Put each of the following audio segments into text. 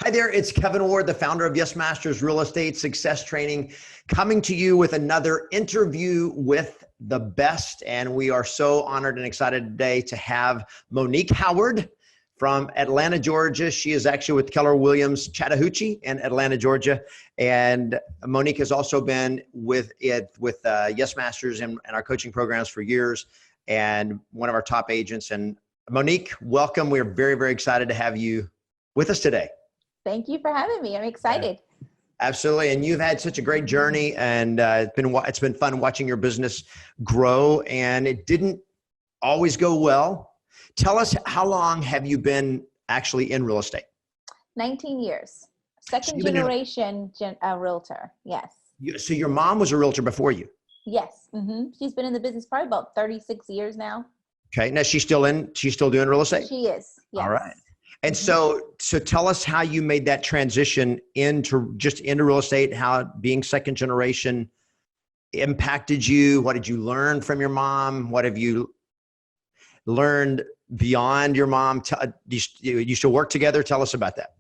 Hi there, it's Kevin Ward, the founder of YESMasters Real Estate Success Training, coming to you with another interview with the best. And we are so honored and excited today to have Monique Howard from Atlanta, Georgia. She is actually with Keller Williams, Chattahoochee in Atlanta, Georgia. And Monique has also been with YESMasters and our coaching programs for years, and one of our top agents. And Monique, welcome. We're very, very excited to have you with us today. Thank you for having me. I'm excited. Yeah, absolutely. And you've had such a great journey, and it's been fun watching your business grow, and it didn't always go well. Tell us, how long have you been actually in real estate? 19 years. Second generation realtor. Yes. So your mom was a realtor before you? Yes. She's been in the business probably about 36 years now. Okay. Now she's still doing real estate? She is. Yes. All right. And so tell us how you made that transition into real estate, how being second generation impacted you. What did you learn from your mom? What have you learned beyond your mom? You still work together? Tell us about that.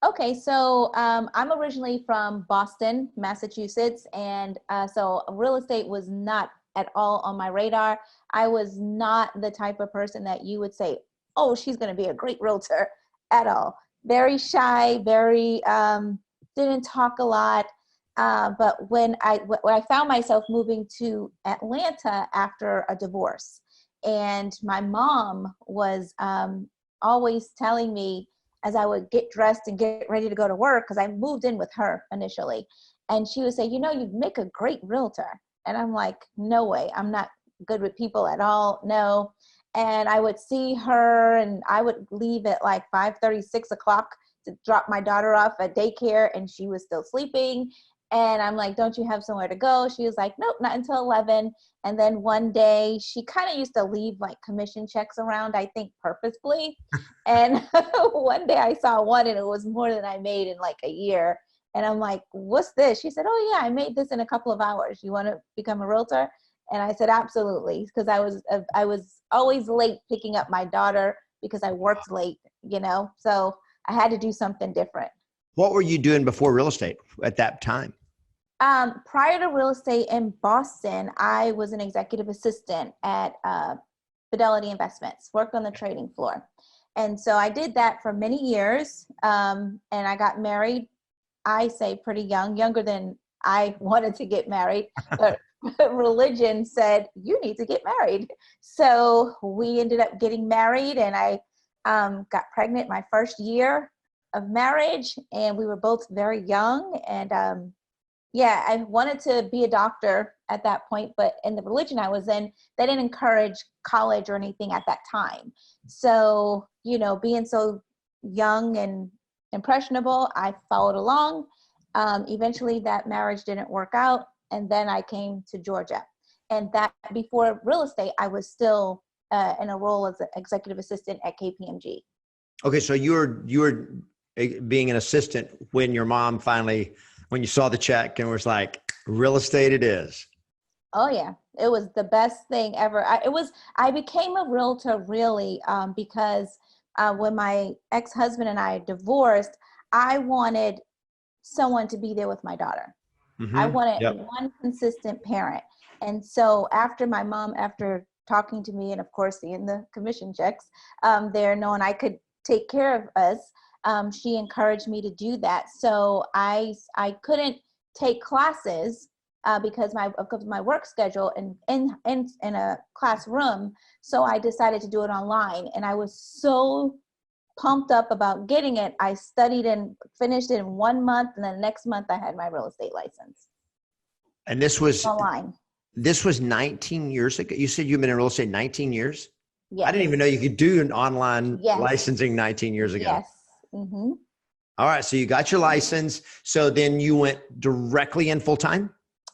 Okay. So I'm originally from Boston, Massachusetts. And so real estate was not at all on my radar. I was not the type of person that you would say, oh, she's going to be a great realtor at all. Very shy, very, didn't talk a lot. But when I found myself moving to Atlanta after a divorce, and my mom was always telling me as I would get dressed and get ready to go to work, because I moved in with her initially, and she would say, you know, you'd make a great realtor. And I'm like, no way, I'm not good with people at all. No. And I would see her, and I would leave at like 5:30, 6 o'clock to drop my daughter off at daycare, and she was still sleeping. And I'm like, don't you have somewhere to go? She was like, nope, not until 11. And then one day she kind of used to leave like commission checks around, I think purposefully. And one day I saw one, and it was more than I made in like a year. And I'm like, what's this? She said, oh yeah, I made this in a couple of hours. You want to become a realtor? And I said, absolutely. Because I was always late picking up my daughter because I worked late, you know, so I had to do something different. What were you doing before real estate at that time? Prior to real estate in Boston, I was an executive assistant at Fidelity Investments, worked on the trading floor. And so I did that for many years. And I got married, I say pretty young, younger than I wanted to get married, but religion said, you need to get married. So we ended up getting married, and I got pregnant my first year of marriage, and we were both very young. And yeah, I wanted to be a doctor at that point, but in the religion I was in, they didn't encourage college or anything at that time. So, you know, being so young and impressionable, I followed along. Eventually that marriage didn't work out. And then I came to Georgia, and that before real estate, I was still in a role as an executive assistant at KPMG. Okay. So you were being an assistant when your mom when you saw the check and was like, real estate it is. Oh yeah. It was the best thing ever. I became a realtor really because when my ex-husband and I divorced, I wanted someone to be there with my daughter. I wanted one consistent parent. And so after my mom, after talking to me and of course seeing the commission checks there, knowing I could take care of us, she encouraged me to do that. So I couldn't take classes because of my work schedule in a classroom. So I decided to do it online, and I was so pumped up about getting it. I studied and finished it in 1 month, and then the next month I had my real estate license. And this was online. This was 19 years ago. You said you've been in real estate 19 years? Yes. I didn't even know you could do an online licensing 19 years ago. Yes. All right. So you got your license. So then you went directly in full time?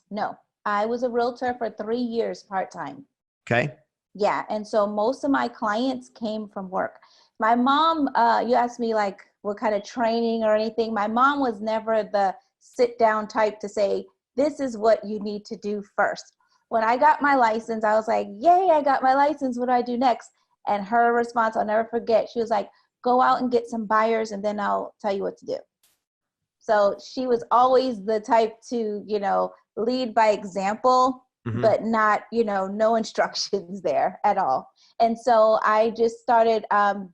No, I was a realtor for 3 years part-time. Okay. Yeah. And so most of my clients came from work. My mom, you asked me like what kind of training or anything. My mom was never the sit down type to say, this is what you need to do first. When I got my license, I was like, yay, I got my license. What do I do next? And her response, I'll never forget. She was like, go out and get some buyers and then I'll tell you what to do. So she was always the type to, lead by example, but not, no instructions there at all. And so I just started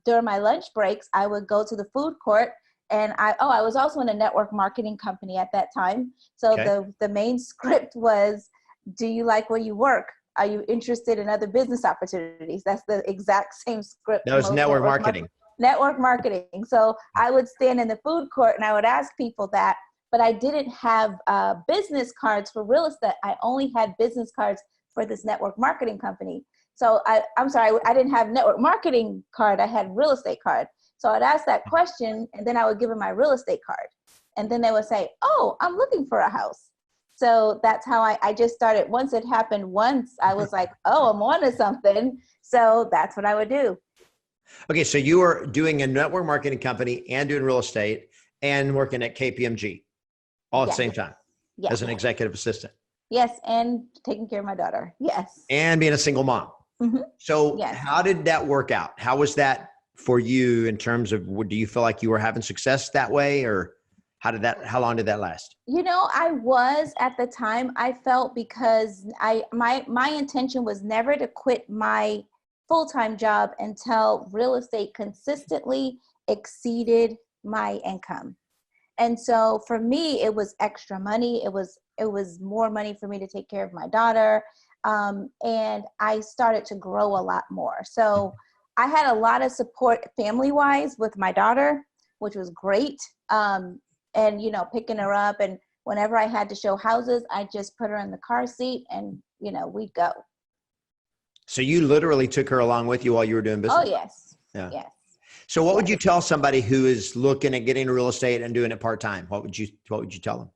during my lunch breaks, I would go to the food court, and I was also in a network marketing company at that time. So the main script was, do you like where you work? Are you interested in other business opportunities? That's the exact same script. That was network marketing. Network marketing. So I would stand in the food court and I would ask people that, but I didn't have business cards for real estate. I only had business cards for this network marketing company. So I'm sorry, I didn't have network marketing card. I had real estate card. So I'd ask that question and then I would give them my real estate card. And then they would say, oh, I'm looking for a house. So that's how I just started. Once it happened once, I was like, oh, I'm on to something. So that's what I would do. Okay, so you were doing a network marketing company and doing real estate and working at KPMG all at the same time as an executive assistant. Yes, and taking care of my daughter. Yes. And being a single mom. So how did that work out? How was that for you in terms of, do you feel like you were having success that way, or how long did that last? I was at the time. I felt because my intention was never to quit my full-time job until real estate consistently exceeded my income. And so for me, it was extra money. It was more money for me to take care of my daughter. And I started to grow a lot more. So I had a lot of support family-wise with my daughter, which was great. And, picking her up, and whenever I had to show houses, I just put her in the car seat and, we'd go. So you literally took her along with you while you were doing business? Oh, yes. Yeah. Yes. So what would you tell somebody who is looking at getting real estate and doing it part-time? What would you tell them?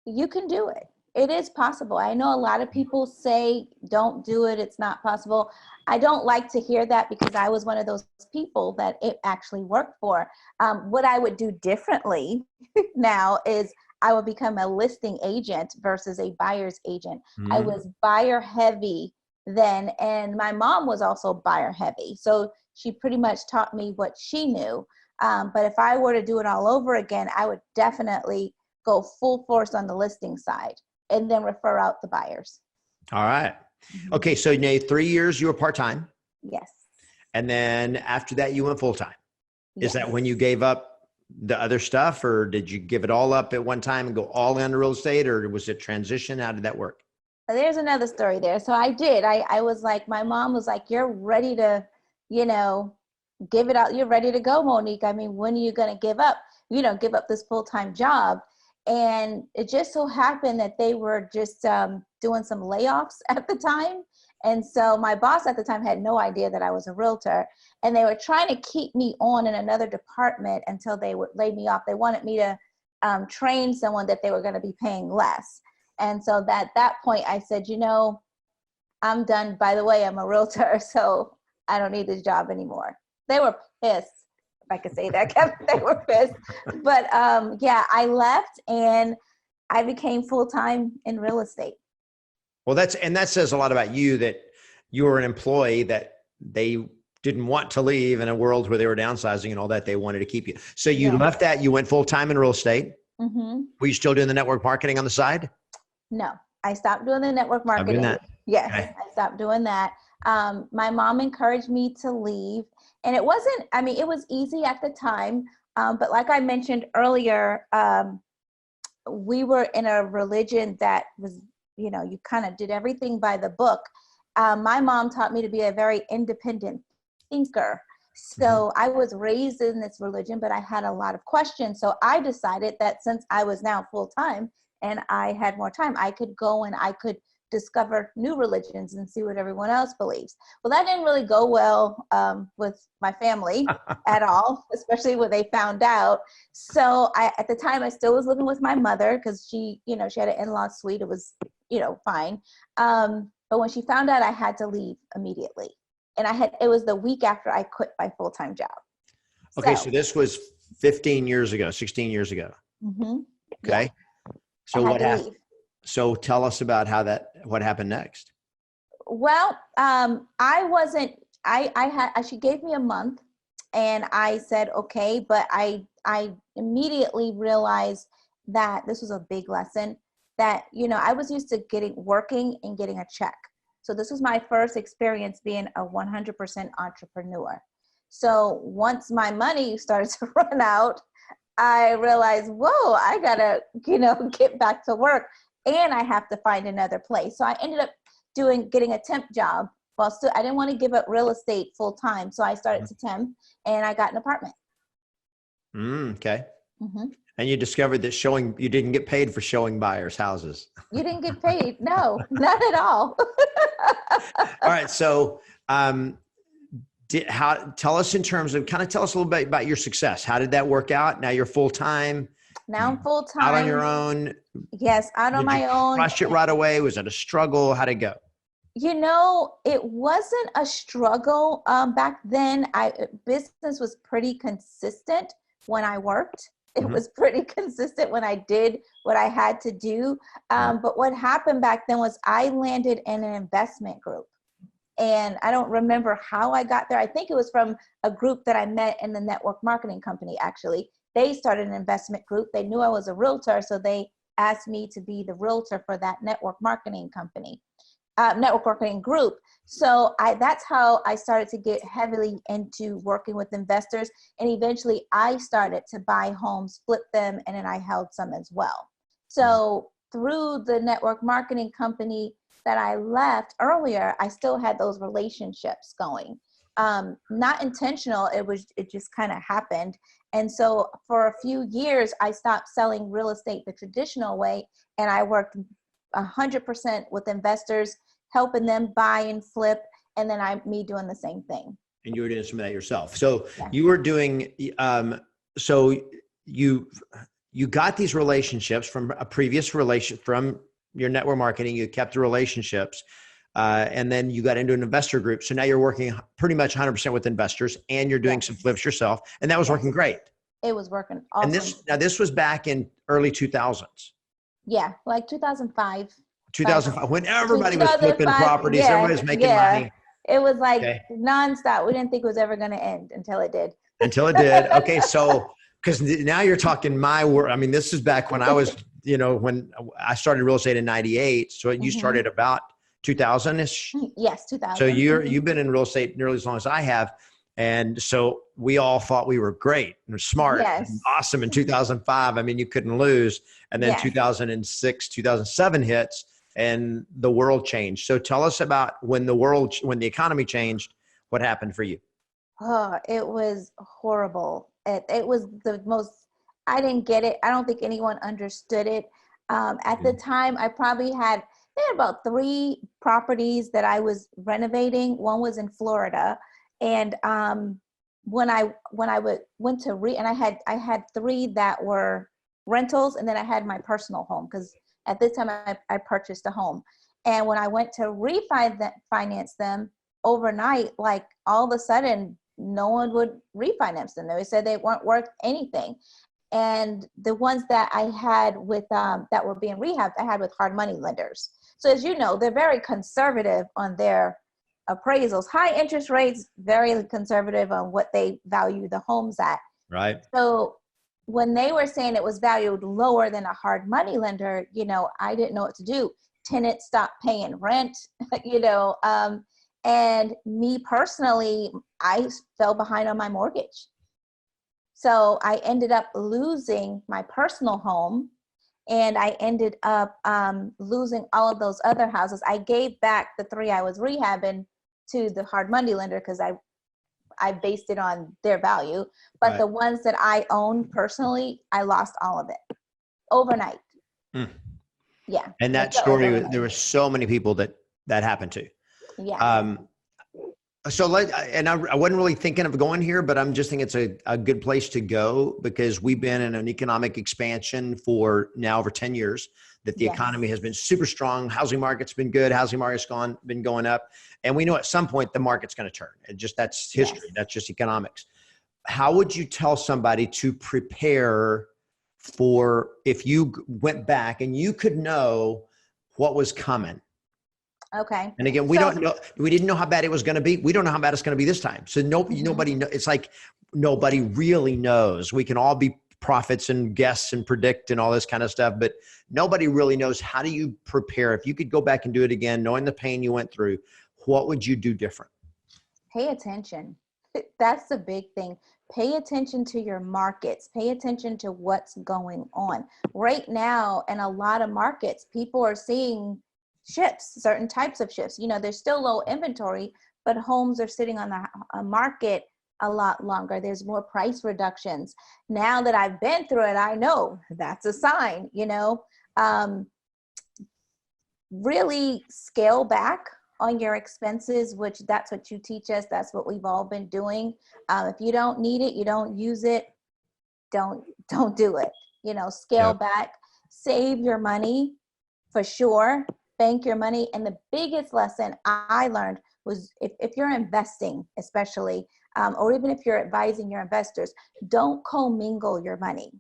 You can do it. It is possible. I know a lot of people say, don't do it. It's not possible. I don't like to hear that because I was one of those people that it actually worked for. What I would do differently now is I would become a listing agent versus a buyer's agent. I was buyer heavy then, and my mom was also buyer heavy. So she pretty much taught me what she knew. But if I were to do it all over again, I would definitely go full force on the listing side and then refer out the buyers. All right. Okay. So now 3 years you were part-time. Yes. And then after that you went full-time. Yes. Is that when you gave up the other stuff, or did you give it all up at one time and go all in real estate, or was it transition? How did that work? There's another story there. So I did. I was like, my mom was like, you're ready to, give it out. You're ready to go, Monique. I mean, when are you going to give up this full-time job? And it just so happened that they were just doing some layoffs at the time. And so my boss at the time had no idea that I was a realtor, and they were trying to keep me on in another department until they would lay me off. They wanted me to train someone that they were going to be paying less. And so at that point I said, I'm done. By the way, I'm a realtor, so I don't need this job anymore. They were pissed. I could say that, Kevin. They were pissed. But I left and I became full-time in real estate. Well, that says a lot about you, that you were an employee that they didn't want to leave in a world where they were downsizing and all that. They wanted to keep you. So you left that, you went full-time in real estate. Were you still doing the network marketing on the side? No, I stopped doing the network marketing. Yes, okay. I stopped doing that. My mom encouraged me to leave. And it was easy at the time. But like I mentioned earlier, we were in a religion that was, you kind of did everything by the book. My mom taught me to be a very independent thinker. So I was raised in this religion, but I had a lot of questions. So I decided that since I was now full-time and I had more time, I could go and I could discover new religions and see what everyone else believes. Well, that didn't really go well with my family at all, especially when they found out. So at the time I still was living with my mother because she had an in-law suite. It was, fine. But when she found out, I had to leave immediately. And it was the week after I quit my full-time job. Okay. So this was 15 years ago, 16 years ago. Okay. Yeah. So what happened? So tell us about what happened next. Well, she gave me a month And I said, okay, but I immediately realized that this was a big lesson, that, you know, I was used to working and getting a check. So this was my first experience being a 100% entrepreneur. So once my money started to run out, I realized, whoa, I gotta, you know, get back to work, and I have to find another place. So I ended up getting a temp job. Well, still, I didn't want to give up real estate full time. So I started to temp, and I got an apartment. Okay. Mm-hmm. And you discovered that you didn't get paid for showing buyers houses. You didn't get paid? No, not at all. All right. So, tell us in terms of, tell us a little bit about your success. How did that work out? Now you're full-time. Now I'm full-time. Out on your own. Yes, out on my own. Crush it right away. Was it a struggle? How'd it go? You know, it wasn't a struggle. Back then, business was pretty consistent when I worked. It was pretty consistent when I did what I had to do. But what happened back then was I landed in an investment group. And I don't remember how I got there. I think it was from a group that I met in the network marketing company, actually. They started an investment group. They knew I was a realtor, so they asked me to be the realtor for that network marketing company, network marketing group. So that's how I started to get heavily into working with investors. And eventually I started to buy homes, flip them, and then I held some as well. So through the network marketing company that I left earlier, I still had those relationships going. Not intentional, it just kind of happened. And so for a few years, I stopped selling real estate the traditional way, and I worked 100% with investors, helping them buy and flip, and then me doing the same thing. And you were doing some of that yourself. So you were doing, so you got these relationships from a previous from your network marketing, you kept the relationships, and then you got into an investor group. So now you're working pretty much 100% with investors, and you're doing some flips yourself, and that was working great. It was working awesome. And this was back in early 2000s. Yeah, like 2005. 2005, when everybody was flipping properties, everybody was making money. It was like nonstop. We didn't think it was ever going to end until it did. Until it did. Okay, so because now you're talking my world. I mean, this is back when I was, when I started real estate in '98. So you started about 2000-ish. Yes, 2000. So you've been in real estate nearly as long as I have. And so we all thought we were great and smart and awesome in 2005. I mean, you couldn't lose. And then 2006, 2007 hits and the world changed. So tell us about when the economy changed, what happened for you? Oh, it was horrible. It was the most, I didn't get it. I don't think anyone understood it. At the time, I probably had about 3 properties that I was renovating. One was in Florida. And when I went to and I had 3 that were rentals, and then I had my personal home, because at this time I purchased a home. And when I went to refinance them overnight, like all of a sudden, no one would refinance them. They said they weren't worth anything. And the ones that I had with that were being rehabbed, I had with hard money lenders. So as you know, they're very conservative on their appraisals. High interest rates, very conservative on what they value the homes at. Right. So when they were saying it was valued lower than a hard money lender, I didn't know what to do. Tenants stopped paying rent, and me personally, I fell behind on my mortgage. So I ended up losing my personal home, and I ended up losing all of those other houses. I gave back the 3 I was rehabbing to the hard money lender because I based it on their value. But the ones that I owned personally, I lost all of it overnight. Yeah. And that story, there were so many people that happened to. Yeah. So I wasn't really thinking of going here, but I'm just thinking it's a good place to go, because we've been in an economic expansion for now over 10 years, that the economy has been super strong. Housing market's been good. Housing market's been going up. And we know at some point the market's going to turn. That's history. Yes. That's just economics. How would you tell somebody to prepare for if you went back and you could know what was coming? Okay. And again, we didn't know how bad it was going to be. We don't know how bad it's going to be this time. So nobody it's like nobody really knows. We can all be prophets and guess and predict and all this kind of stuff, but nobody really knows. How do you prepare? If you could go back and do it again, knowing the pain you went through, what would you do different? Pay attention. That's the big thing. Pay attention to your markets. Pay attention to what's going on. Right now, in a lot of markets, people are seeing shifts, certain types of shifts. You know, there's still low inventory, but homes are sitting on the market a lot longer. There's more price reductions. Now that I've been through it, I know that's a sign, you know. Really scale back on your expenses, which that's what you teach us. That's what we've all been doing. If you don't need it, you don't use it, don't do it. You know, scale back, save your money for sure, bank your money. And the biggest lesson I learned was if you're investing, especially, or even if you're advising your investors, don't commingle your money.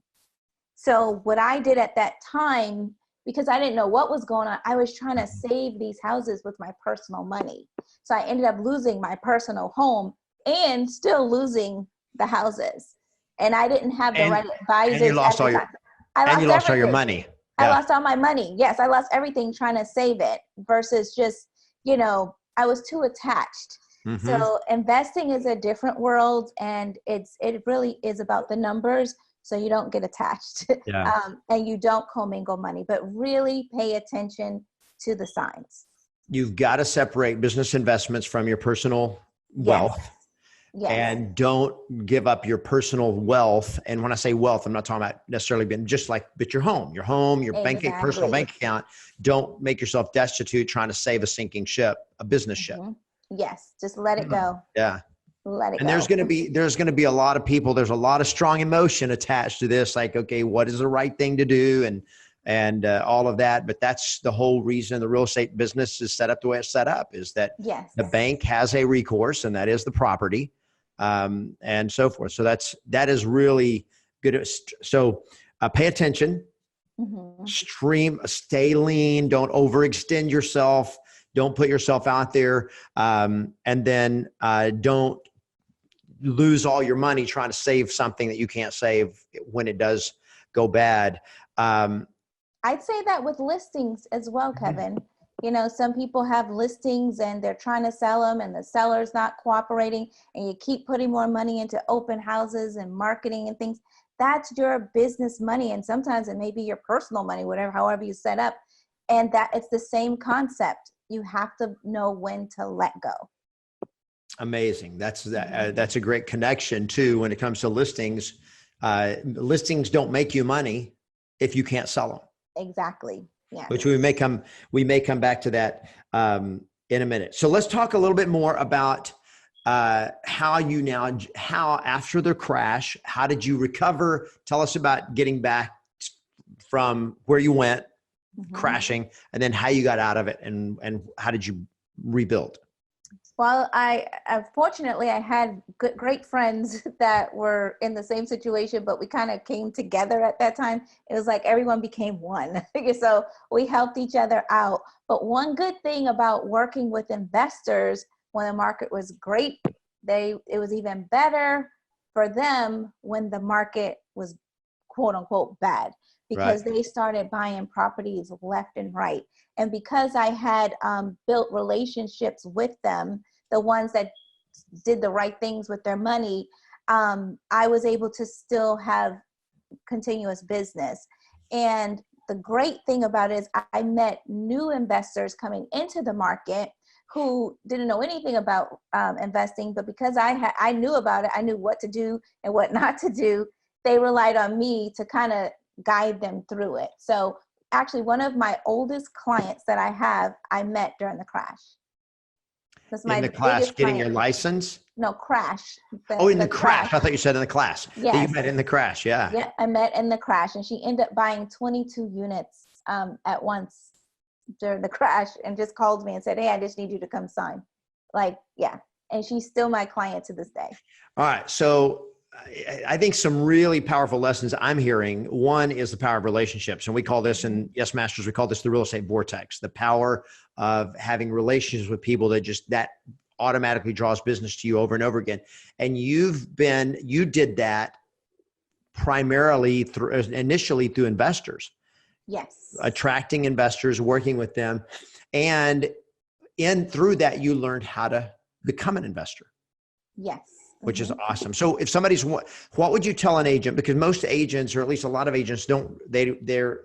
So what I did at that time, because I didn't know what was going on, I was trying to save these houses with my personal money. So I ended up losing my personal home and still losing the houses. And I didn't have the right advisors. And you lost all your money. I lost all my money. Yes, I lost everything trying to save it versus just, you know, I was too attached. Mm-hmm. So investing is a different world, and it really is about the numbers. So you don't get attached and you don't commingle money, but really pay attention to the signs. You've got to separate business investments from your personal wealth. Yes. And don't give up your personal wealth. And when I say wealth, I'm not talking about necessarily being just like, but your home, your personal bank account. Don't make yourself destitute trying to save a sinking ship, a business ship. Yes. Just let it go. Yeah. Let it go. And there's going to be a lot of people. There's a lot of strong emotion attached to this. Like, okay, what is the right thing to do? And all of that. But that's the whole reason the real estate business is set up the way it's set up, is that the bank has a recourse, and that is the property, and so forth. So that is really good. So pay attention, stay lean, don't overextend yourself. Don't put yourself out there. And then don't lose all your money trying to save something that you can't save when it does go bad. I'd say that with listings as well, Kevin. You know, some people have listings and they're trying to sell them and the seller's not cooperating, and you keep putting more money into open houses and marketing and things. That's your business money. And sometimes it may be your personal money, however you set up. And that it's the same concept. You have to know when to let go. Amazing. That's a great connection too when it comes to listings. Listings don't make you money if you can't sell them. Exactly. Yeah. Which we may come back to that in a minute. So let's talk a little bit more about how after the crash, how did you recover? Tell us about getting back from where you went, crashing, and then how you got out of it, and how did you rebuild? Well, fortunately I had great friends that were in the same situation, but we kind of came together at that time. It was like everyone became one. So we helped each other out. But one good thing about working with investors when the market was great, it was even better for them when the market was quote unquote bad, because they started buying properties left and right. And because I had built relationships with them, the ones that did the right things with their money, I was able to still have continuous business. And the great thing about it is I met new investors coming into the market who didn't know anything about investing, but because I knew about it, I knew what to do and what not to do. They relied on me to kind of guide them through it. So actually, one of my oldest clients that I have, I met during the crash. That's my in the class, getting client. your license? No, crash. In the crash. I thought you said in the class. Yes. You met in the crash, yeah. Yeah, I met in the crash, and she ended up buying 22 units at once during the crash, and just called me and said, "Hey, I just need you to come sign." And she's still my client to this day. All right, so I think some really powerful lessons I'm hearing. One is the power of relationships. And we call this in YESMasters, we call this the real estate vortex, the power of having relationships with people that automatically draws business to you over and over again. And you did that primarily initially through investors. Yes. Attracting investors, working with them. And through that, you learned how to become an investor. Yes. Which is awesome. So if somebody's, what would you tell an agent? Because most agents, or at least a lot of agents they're,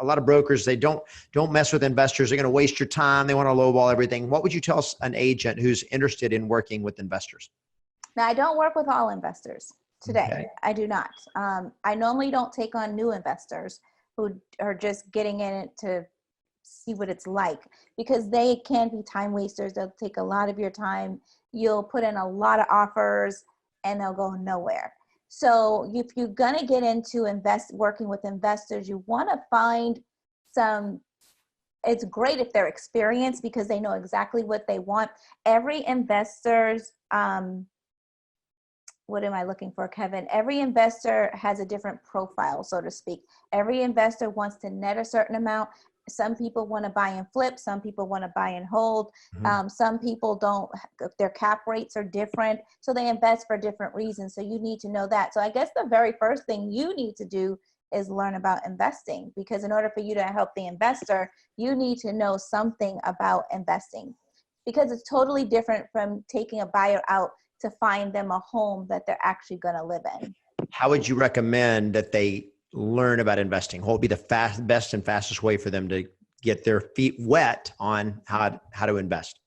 a lot of brokers, they don't mess with investors. They're going to waste your time. They want to lowball everything. What would you tell an agent who's interested in working with investors? Now, I don't work with all investors today. Okay. I do not. I normally don't take on new investors who are just getting in it to see what it's like, because they can be time wasters. They'll take a lot of your time. You'll put in a lot of offers and they'll go nowhere. So if you're going to get into working with investors, you want to find it's great if they're experienced because they know exactly what they want. Every investor's, what am I looking for, Kevin? Every investor has a different profile, so to speak. Every investor wants to net a certain amount. Some people want to buy and flip. Some people want to buy and hold. Some people don't, their cap rates are different. So they invest for different reasons. So you need to know that. So I guess the very first thing you need to do is learn about investing, because in order for you to help the investor, you need to know something about investing, because it's totally different from taking a buyer out to find them a home that they're actually going to live in. How would you recommend that they learn about investing? What would be the best and fastest way for them to get their feet wet on how to invest?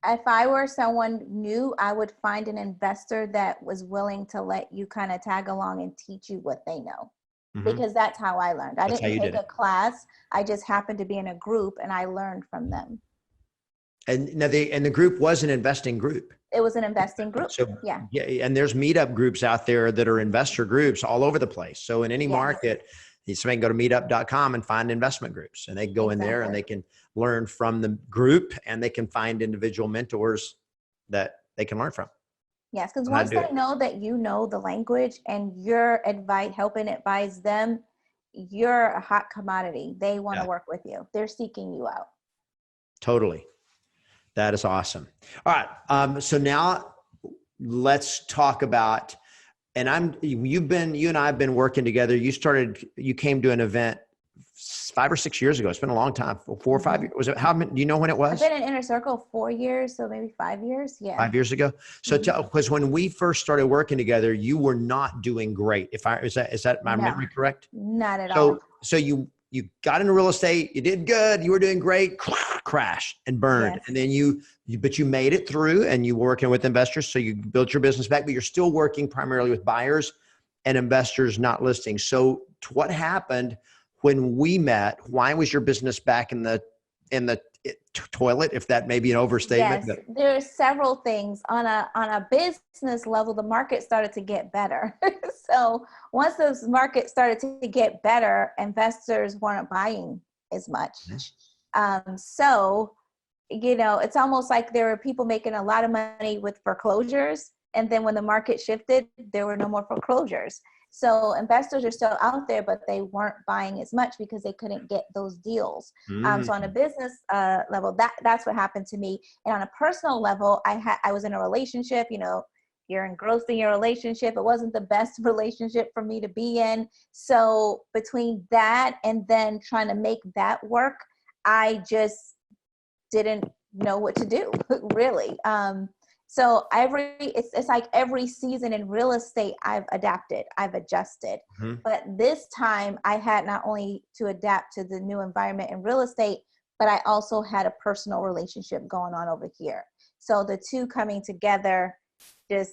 If I were someone new, I would find an investor that was willing to let you kind of tag along and teach you what they know. Because that's how I learned. I didn't take a class. I just happened to be in a group and I learned from them. And now the group was an investing group. It was an investing group. So yeah, and there's meetup groups out there that are investor groups all over the place. So in any market, somebody can go to meetup.com and find investment groups, and they can go in there and they can learn from the group, and they can find individual mentors that they can learn from. Yes, because once they know that you know the language and you're helping advise them, you're a hot commodity. They want to work with you. They're seeking you out. Totally. That is awesome. All right. So now let's talk about, and you and I have been working together. You came to an event 5 or 6 years ago. It's been a long time, 4 or 5 years. Was it, do you know when it was? I've been in Inner Circle 4 years, so maybe 5 years. Yeah. 5 years ago. So because when we first started working together, you were not doing great. Is that my memory correct? Not at all. So you got into real estate, you did good, you were doing great, crash and burned. Yes. And then but you made it through, and you were working with investors. So you built your business back, but you're still working primarily with buyers and investors, not listings. So what happened when we met? Why was your business back in the toilet, if that may be an overstatement? Yes, there are several things. On a business level, the market started to get better. So once those markets started to get better, investors weren't buying as much. So, it's almost like there were people making a lot of money with foreclosures. And then when the market shifted, there were no more foreclosures. So investors are still out there, but they weren't buying as much because they couldn't get those deals. So on a business level, that's what happened to me. And on a personal level, I was in a relationship. You're engrossed in your relationship. It wasn't the best relationship for me to be in. So between that and then trying to make that work, I just didn't know what to do, really. So it's like every season in real estate, I've adapted, I've adjusted. But this time I had not only to adapt to the new environment in real estate, but I also had a personal relationship going on over here. So the two coming together,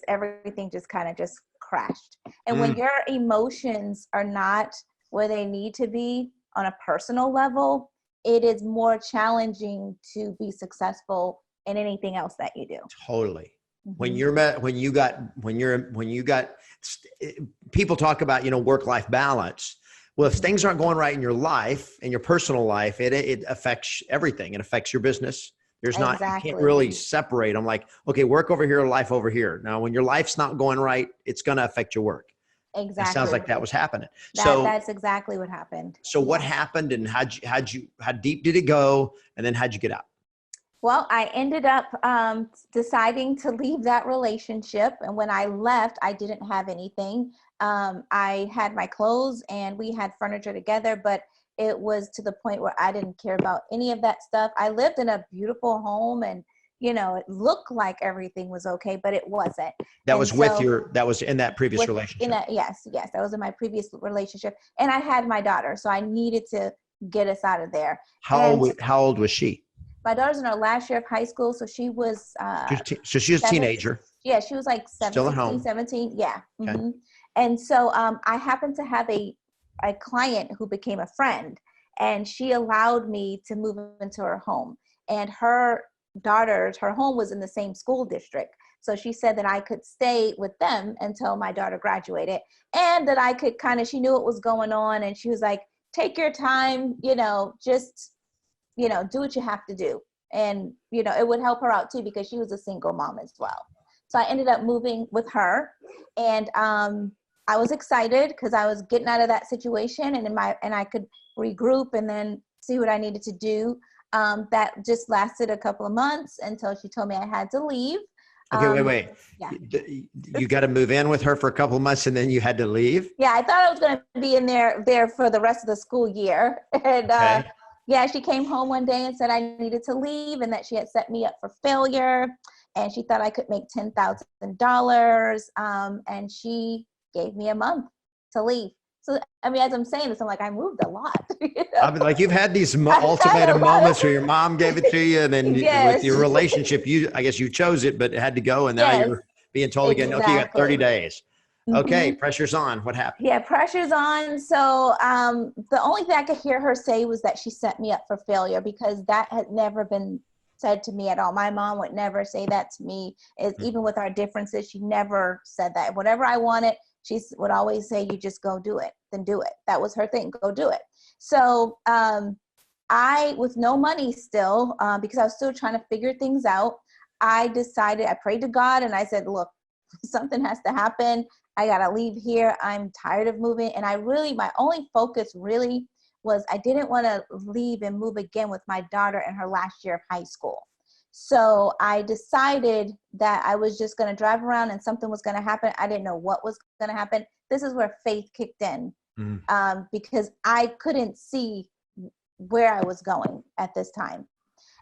everything just kind of just crashed. And when your emotions are not where they need to be on a personal level, it is more challenging to be successful in anything else that you do. Totally. When you got people talk about, work-life balance. Well, if things aren't going right in your life, in your personal life, it affects everything. It affects your business. You can't really separate them, like, okay, work over here, life over here. Now, when your life's not going right, it's going to affect your work. Exactly. It sounds like that was happening. That's exactly what happened. So what happened, and how deep did it go? And then how'd you get out? Well, I ended up deciding to leave that relationship. And when I left, I didn't have anything. I had my clothes and we had furniture together, but it was to the point where I didn't care about any of that stuff. I lived in a beautiful home and, it looked like everything was okay, but it wasn't. That And was with so your, that was in that previous relationship. yes, that was in my previous relationship. And I had my daughter, so I needed to get us out of there. And How old was she? my daughter's in her last year of high school, so she was So she was a teenager. yeah, she was like Still at 16, home. 17. Yeah. Okay. And so I happened to have a client who became a friend, and she allowed me to move into her home. And her home was in the same school district. So she said that I could stay with them until my daughter graduated, and that I could she knew what was going on. And she was like, take your time, just do what you have to do. And, it would help her out too, because she was a single mom as well. So I ended up moving with her, and I was excited because I was getting out of that situation, and I could regroup and then see what I needed to do. That just lasted a couple of months until she told me I had to leave. Okay, wait. Yeah. You got to move in with her for a couple of months and then you had to leave? Yeah, I thought I was going to be in there for the rest of the school year. And Okay. yeah, she came home one day and said I needed to leave and that she had set me up for failure, and she thought I could make $10,000. And she gave me a month to leave. So, I mean, as I'm saying this, I'm like, I moved a lot. I mean, like you've had these I've had ultimatum a lot moments where your mom gave it to you, and then Yes. with your relationship, I guess you chose it, but it had to go, and now Yes, you're being told again, okay, you got 30 days. Okay, Mhm. pressure's on. What happened? Yeah, pressure's on. So the only thing I could hear her say was that she set me up for failure, because that had never been said to me at all. My mom would never say that to me. Even with our differences, she never said that. Whatever I wanted, she would always say, you just go do it, then do it. That was her thing, go do it. So I, with no money still, because I was still trying to figure things out, I decided, I prayed to God and I said, look, something has to happen. I got to leave here. I'm tired of moving. And my only focus really was I didn't want to leave and move again with my daughter in her last year of high school. So I decided that I was just going to drive around and something was going to happen. I didn't know what was going to happen. This is where faith kicked in, because I couldn't see where I was going at this time.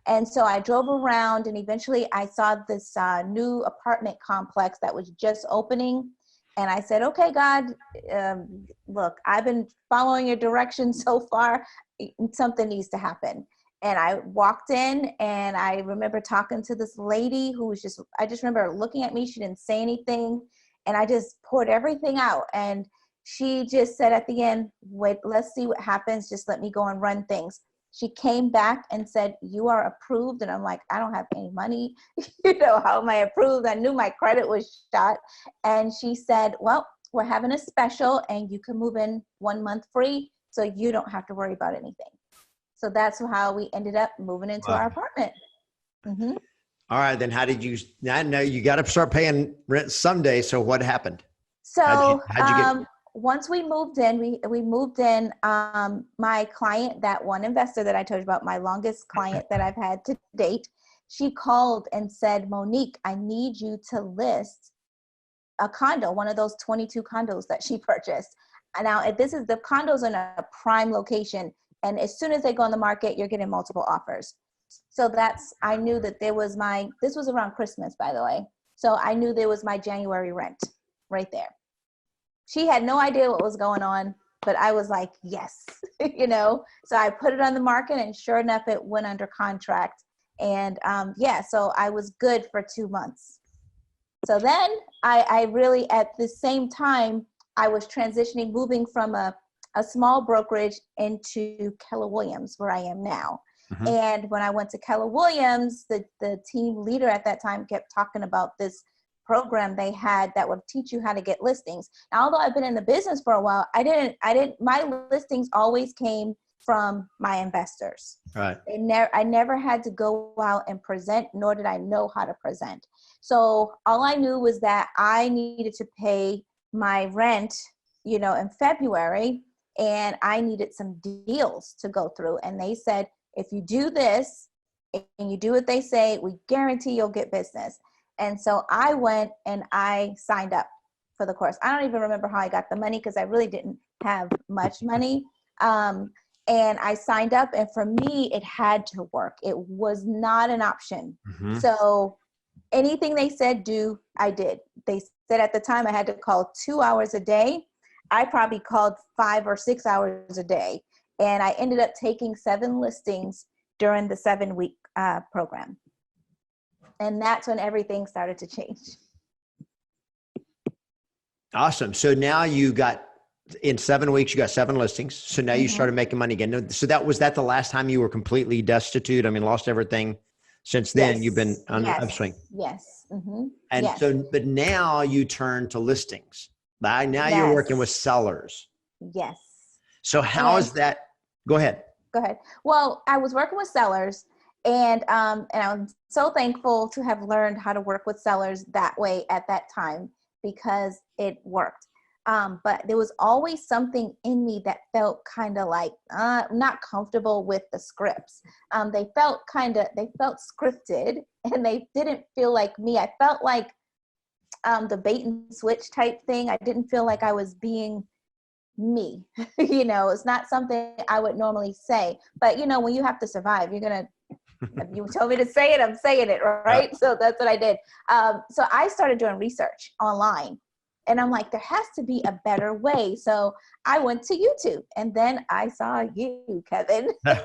And so I drove around, and eventually I saw this new apartment complex that was just opening. And I said, okay, God, look, I've been following your directions so far. Something needs to happen. And I walked in, and I remember talking to this lady who was I just remember looking at me. She didn't say anything. And I just poured everything out. And she just said at the end, wait, let's see what happens. Just let me go and run things. She came back and said, you are approved. And I'm like, I don't have any money. How am I approved? I knew my credit was shot. And she said, well, we're having a special and you can move in 1 month free, so you don't have to worry about anything. So that's how we ended up moving into our apartment. Mm-hmm. All right, then how did you, now you got to start paying rent someday. So what happened? So how'd you get? Once we moved in, we moved in, my client, that one investor that I told you about, my longest client that I've had to date, she called and said, Monique, I need you to list a condo, one of those 22 condos that she purchased. And now the condos in a prime location. And as soon as they go on the market, you're getting multiple offers. So I knew that this was around Christmas, by the way. So I knew there was my January rent right there. She had no idea what was going on, but I was like, yes, So I put it on the market, and sure enough, it went under contract. And so I was good for 2 months. So then I really, at the same time, I was transitioning, moving from a small brokerage into Keller Williams, where I am now. Mm-hmm. And when I went to Keller Williams, the team leader at that time kept talking about this program they had that would teach you how to get listings. Now, although I've been in the business for a while, my listings always came from my investors. Right. I never had to go out and present, nor did I know how to present. So all I knew was that I needed to pay my rent, in February, and I needed some deals to go through. And they said, if you do this and you do what they say, we guarantee you'll get business. And so I went and I signed up for the course. I don't even remember how I got the money because I really didn't have much money. And I signed up, and for me, it had to work. It was not an option. Mm-hmm. So anything they said do, I did. They said at the time I had to call 2 hours a day. I probably called 5 or 6 hours a day. And I ended up taking 7 listings during the 7-week program. And that's when everything started to change. Awesome. So now in 7 weeks, you got 7 listings. So now you started making money again. So was that the last time you were completely destitute? I mean, lost everything. Since then, you've been on an upswing. Yes. Mm-hmm. And so, but now you turn to listings. Now you're working with sellers. Yes. So how is that? Go ahead. Go ahead. Well, I was working with sellers, and I'm so thankful to have learned how to work with sellers that way at that time because it worked. But there was always something in me that felt kind of like not comfortable with the scripts. They felt scripted, and they didn't feel like me. I felt like the bait and switch type thing. I didn't feel like I was being me. It's not something I would normally say. But when you have to survive, you're gonna. If you told me to say it, I'm saying it, right? So that's what I did. So I started doing research online. And I'm like, there has to be a better way. So I went to YouTube, and then I saw you, Kevin. And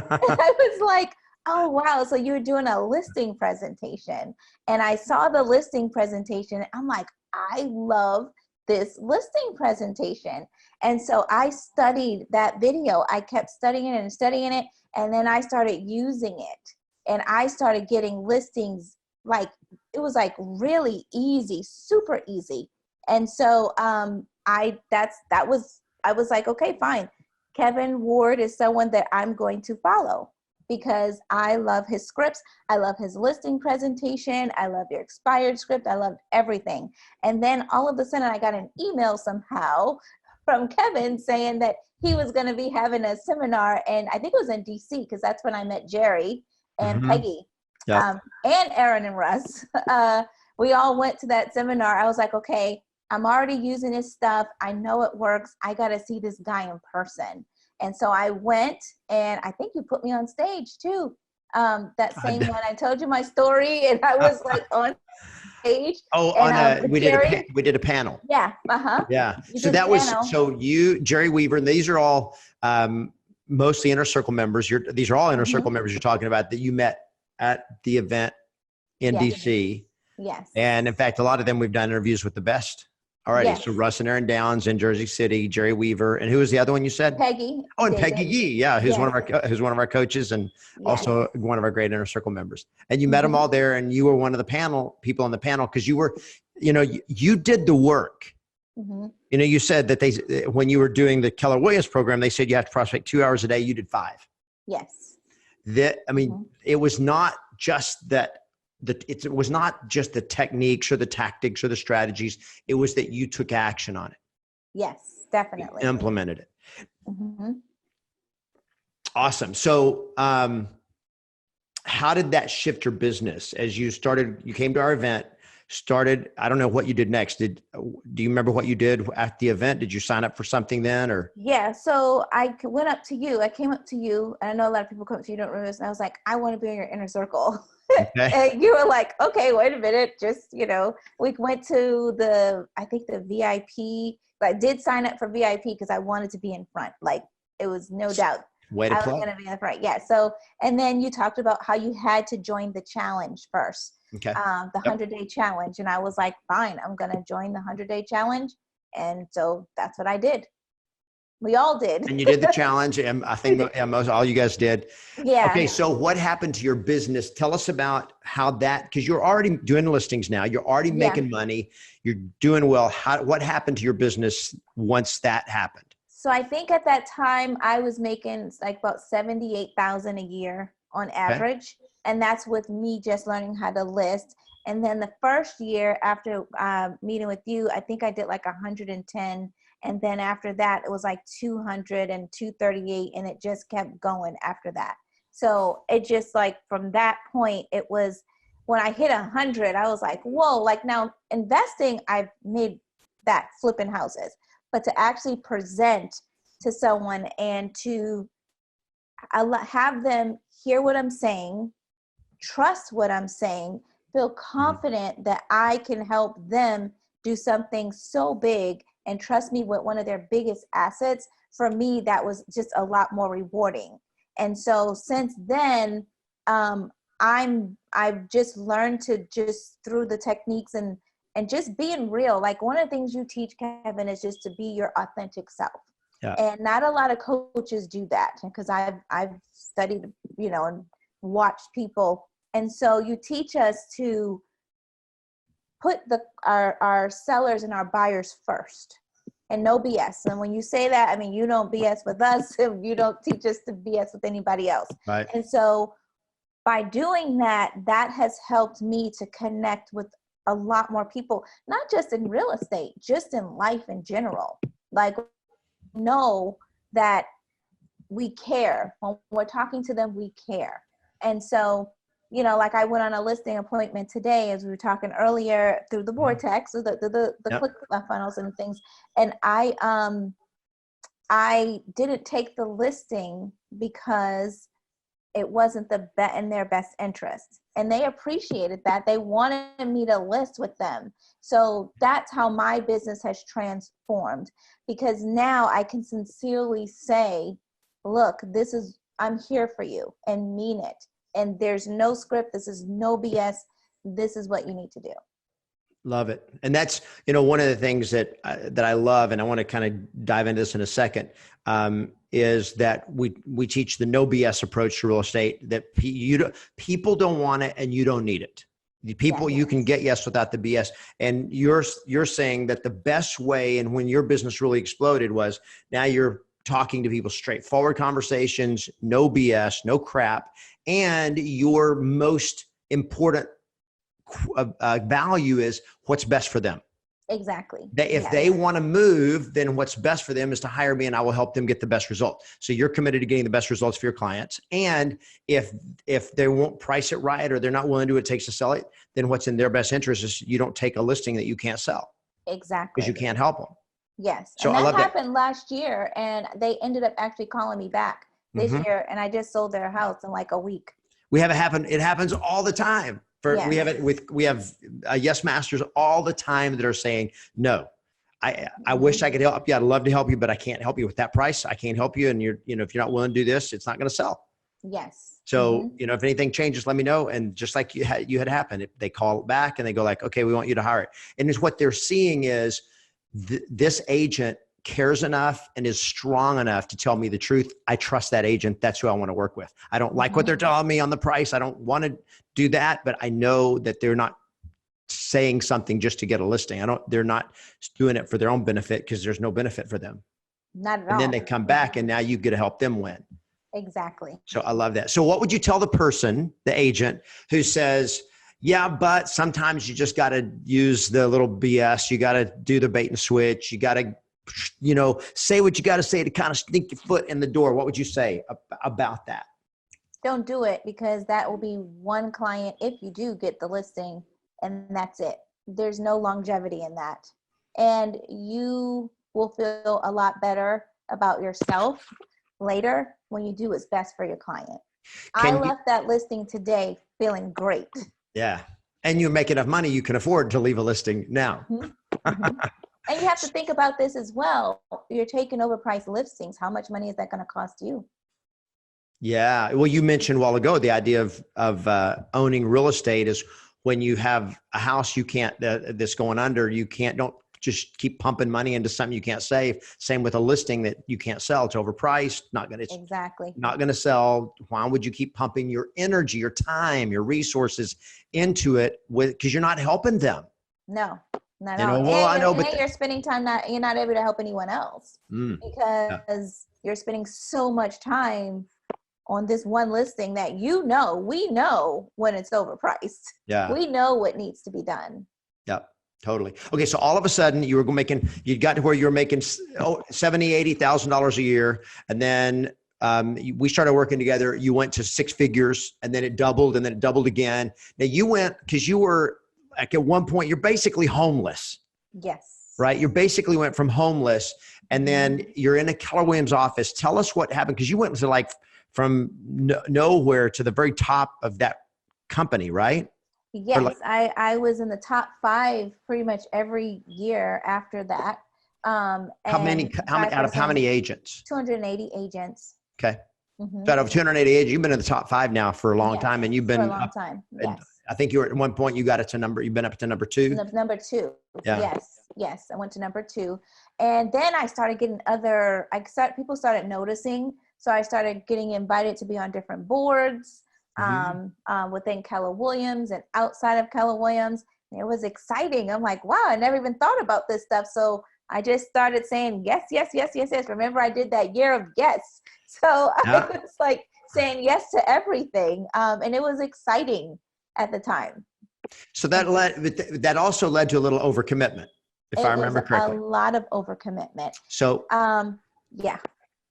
I was like, oh, wow. So you were doing a listing presentation. And I saw the listing presentation. I'm like, I love this listing presentation. And so I studied that video. I kept studying it and studying it. And then I started using it. And I started getting listings it was really easy, super easy. And so I was like, okay, fine. Kevin Ward is someone that I'm going to follow because I love his scripts. I love his listing presentation. I love your expired script. I loved everything. And then all of a sudden I got an email somehow from Kevin saying that he was going to be having a seminar. And I think it was in DC because that's when I met Jerry and Peggy and Aaron and Russ. We all went to that seminar. I was like, okay, I'm already using this stuff. I know it works. I got to see this guy in person. And so I went, and I think you put me on stage too. That same one, I told you my story, and I was on stage. Oh, we did a panel. Yeah. Yeah. So that was, you, Jerry Weaver, and these are all mostly Inner Circle members. These are all Inner Circle members you're talking about that you met at the event in DC. Yes. And in fact, a lot of them we've done interviews with the best already. Yes. So Russ and Aaron Downs in Jersey City, Jerry Weaver, and who was the other one you said? Peggy. Oh, and Peggy Yee, who's one of our coaches and also one of our great Inner Circle members. And you met them all there, and you were one of the people on the panel because you were, you did the work. You said that when you were doing the Keller Williams program, they said you have to prospect 2 hours a day. You did 5. Yes. It was not just that. It was not just the techniques or the tactics or the strategies. It was that you took action on it. Yes, definitely. You implemented it. Awesome. So how did that shift your business as you came to our event, I don't know what you did next. Do you remember what you did at the event? Did you sign up for something then or? Yeah. So I went up to you. I came up to you, and I know a lot of people come up to you, don't remember this. And I was like, I want to be in your inner circle. Okay. And you were like, okay, wait a minute. Just, we went to the VIP. I did sign up for VIP because I wanted to be in front. It was no doubt. Way to I play. was going to be in the front. Yeah. So, and then you talked about how you had to join the challenge first. Okay. The 100-day challenge. And I was like, fine, I'm going to join the 100-day challenge. And so that's what I did. We all did. And you did the challenge. And I think all you guys did. Yeah. Okay. So what happened to your business? Tell us about how because you're already doing listings now. You're already making money. You're doing well. What happened to your business once that happened? So I think at that time I was making about $78,000 a year on average. Okay. And that's with me just learning how to list. And then the first year after meeting with you, I think I did 110. And then after that, it was 200 and 238. And it just kept going after that. So it just like from that point, it was when I hit 100, I was like, whoa, like now investing, I've made that flipping houses, but to actually present to someone and to have them hear what I'm saying, trust what I'm saying, feel confident that I can help them do something so big and trust me with one of their biggest assets. For me, that was just a lot more rewarding. And so since then, I've just learned to just through the techniques and just being real. Like one of the things you teach, Kevin, is just to be your authentic self. Yeah. And not a lot of coaches do that, because I've studied, and watched people. And so you teach us to put our sellers and our buyers first, and no BS. And when you say that, I mean, you don't BS with us if you don't teach us to BS with anybody else. Right. And so by doing that, that has helped me to connect with a lot more people, not just in real estate, just in life in general. Like, know that we care. When we're talking to them, we care. And so, like I went on a listing appointment today, as we were talking earlier, through the vortex, the Yep. click funnels and things. And I didn't take the listing because it wasn't in their best interest. And they appreciated that. They wanted me to list with them. So that's how my business has transformed, because now I can sincerely say, look, I'm here for you, and mean it. And there's no script. This is no BS. This is what you need to do. Love it. And that's, one of the things that I love, and I want to kind of dive into this in a second, is that we teach the no BS approach to real estate, that people don't want it and you don't need it. People, you can get yes without the BS. And you're saying that the best way, and when your business really exploded, was now you're talking to people, straightforward conversations, no BS, no crap. And your most important value is what's best for them. Exactly. If they want to move, then what's best for them is to hire me, and I will help them get the best result. So you're committed to getting the best results for your clients. And if they won't price it right, or they're not willing to do what it takes to sell it, then what's in their best interest is you don't take a listing that you can't sell. Exactly. Because you can't help them. Yes. So and that happened last year, and they ended up actually calling me back this year, and I just sold their house in like a week. We have it happen. It happens all the time. We have yes masters all the time that are saying, no, I wish I could help you. I'd love to help you, but I can't help you with that price. I can't help you. And if you're not willing to do this, it's not going to sell. Yes. So, if anything changes, let me know. And just like you had happened, they call back and they go like, okay, we want you to hire it. And it's what they're seeing is this agent cares enough and is strong enough to tell me the truth. I trust that agent. That's who I want to work with. I don't like what they're telling me on the price. I don't want to do that, but I know that they're not saying something just to get a listing. They're not doing it for their own benefit, because there's no benefit for them. Not at all. And then they come back and now you get to help them win. Exactly. So I love that. So what would you tell the person, the agent, who says, yeah, but sometimes you just got to use the little BS. You got to do the bait and switch. You got to, say what you got to say to kind of sneak your foot in the door. What would you say about that? Don't do it, because that will be one client if you do get the listing, and that's it. There's no longevity in that. And you will feel a lot better about yourself later when you do what's best for your client. I left that listing today feeling great. Yeah. And you make enough money, you can afford to leave a listing now. And you have to think about this as well. You're taking overpriced listings. How much money is that going to cost you? Yeah. Well, you mentioned a while ago, the idea of owning real estate is when you have a house you can't, that's going under, don't just keep pumping money into something you can't save. Same with a listing that you can't sell. It's overpriced, not going to sell. Why would you keep pumping your energy, your time, your resources into it because you're not helping them? No. Not at all. I know, but you're spending time, you're not able to help anyone else because you're spending so much time on this one listing that we know when it's overpriced. Yeah. We know what needs to be done. Yep. Totally. Okay. So all of a sudden you got to where you were making $70,000, $80,000 a year. And then we started working together. You went to 6 figures and then it doubled and then it doubled again. Now you went, because you were like at one point, you're basically homeless. Yes. Right? You basically went from homeless and then you're in a Keller Williams office. Tell us what happened, because you went to like from nowhere to the very top of that company, right? Yes, like, I was in the top 5 pretty much every year after that. how many out of how many agents? 280 agents. Okay. So out of 280 agents, you've been in the top 5 now for a long time, and you've been for a long time. Yes. I think you were at one point, you got it to you've been up to number 2. Number 2. Yeah. Yes. I went to number 2. And then I started getting people started noticing. So I started getting invited to be on different boards within Keller Williams and outside of Keller Williams. And it was exciting. I'm like, wow, I never even thought about this stuff. So I just started saying yes. Remember, I did that year of yes. So I was like saying yes to everything. And it was exciting at the time. So that also led to a little overcommitment, if I remember correctly. A lot of overcommitment. So, yeah.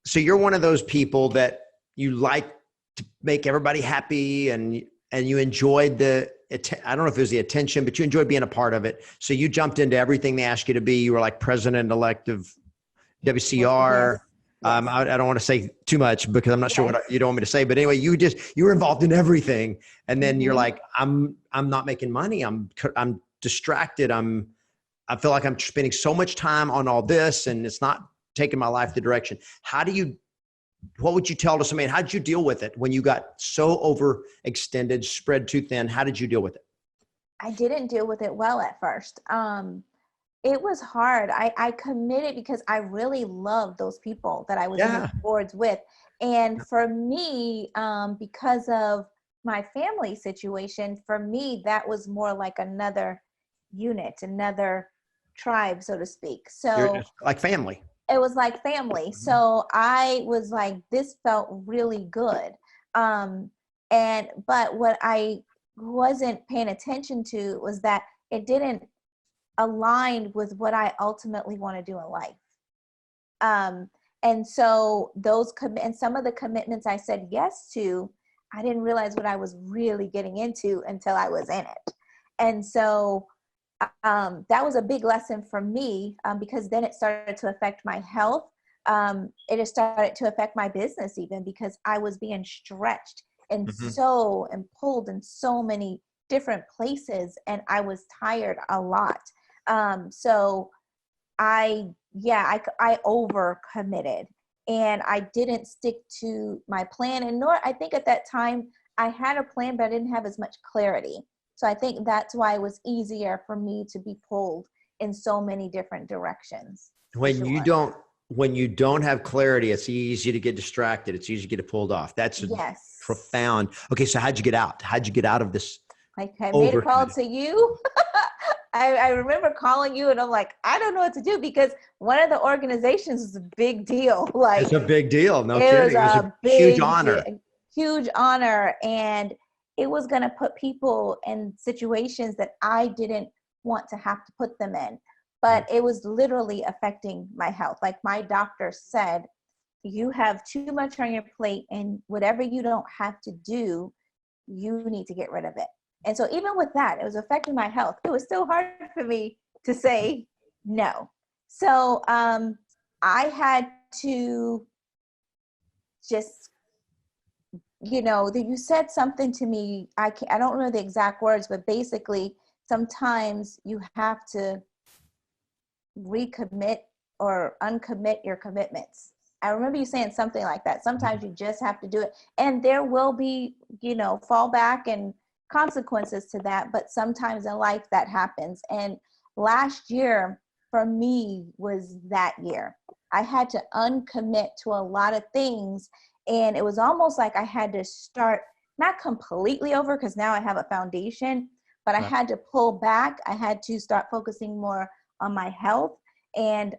So you're one of those people that you like to make everybody happy, and you enjoyed I don't know if it was the attention, but you enjoyed being a part of it. So you jumped into everything they asked you to be. You were like president-elect of WCR. Yes. I don't want to say too much because I'm not sure what you don't want me to say, but anyway, you were involved in everything. And then you're like, I'm not making money. I'm distracted. I feel like I'm spending so much time on all this and it's not taking my life the direction. What would you tell to somebody? How did you deal with it when you got so overextended, spread too thin? How did you deal with it? I didn't deal with it well at first. It was hard. I committed because I really loved those people that I was in the boards with. And for me, because of my family situation, for me, that was more like another unit, another tribe, so to speak. So like family. It was like family. So I was like, this felt really good. But what I wasn't paying attention to was that it didn't align with what I ultimately want to do in life. And so and some of the commitments I said yes to, I didn't realize what I was really getting into until I was in it. And so that was a big lesson for me, because then it started to affect my health. It has started to affect my business even, because I was being stretched and and pulled in so many different places, and I was tired a lot. So I overcommitted and I didn't stick to my plan, and nor I think at that time I had a plan, but I didn't have as much clarity. So I think that's why it was easier for me to be pulled in so many different directions. When you don't have clarity, it's easy to get distracted. It's easy to get pulled off. That's profound. Okay. So how'd you get out? How'd you get out of this? I made a call to you. I remember calling you and I'm like, I don't know what to do, because one of the organizations is a big deal. Like, it's a big deal. No kidding. It was a huge honor. Huge honor. And it was going to put people in situations that I didn't want to have to put them in, but it was literally affecting my health. Like my doctor said, you have too much on your plate, and whatever you don't have to do, you need to get rid of it. And so even with that, it was affecting my health. It was still hard for me to say no. So I had to just, you said something to me. I don't remember the exact words, but basically sometimes you have to recommit or uncommit your commitments. I remember you saying something like that. Sometimes you just have to do it, and there will be, fallback and consequences to that. But sometimes in life that happens. And last year for me was that year. I had to uncommit to a lot of things. And it was almost like I had to start, not completely over, because now I have a foundation, but I had to pull back. I had to start focusing more on my health and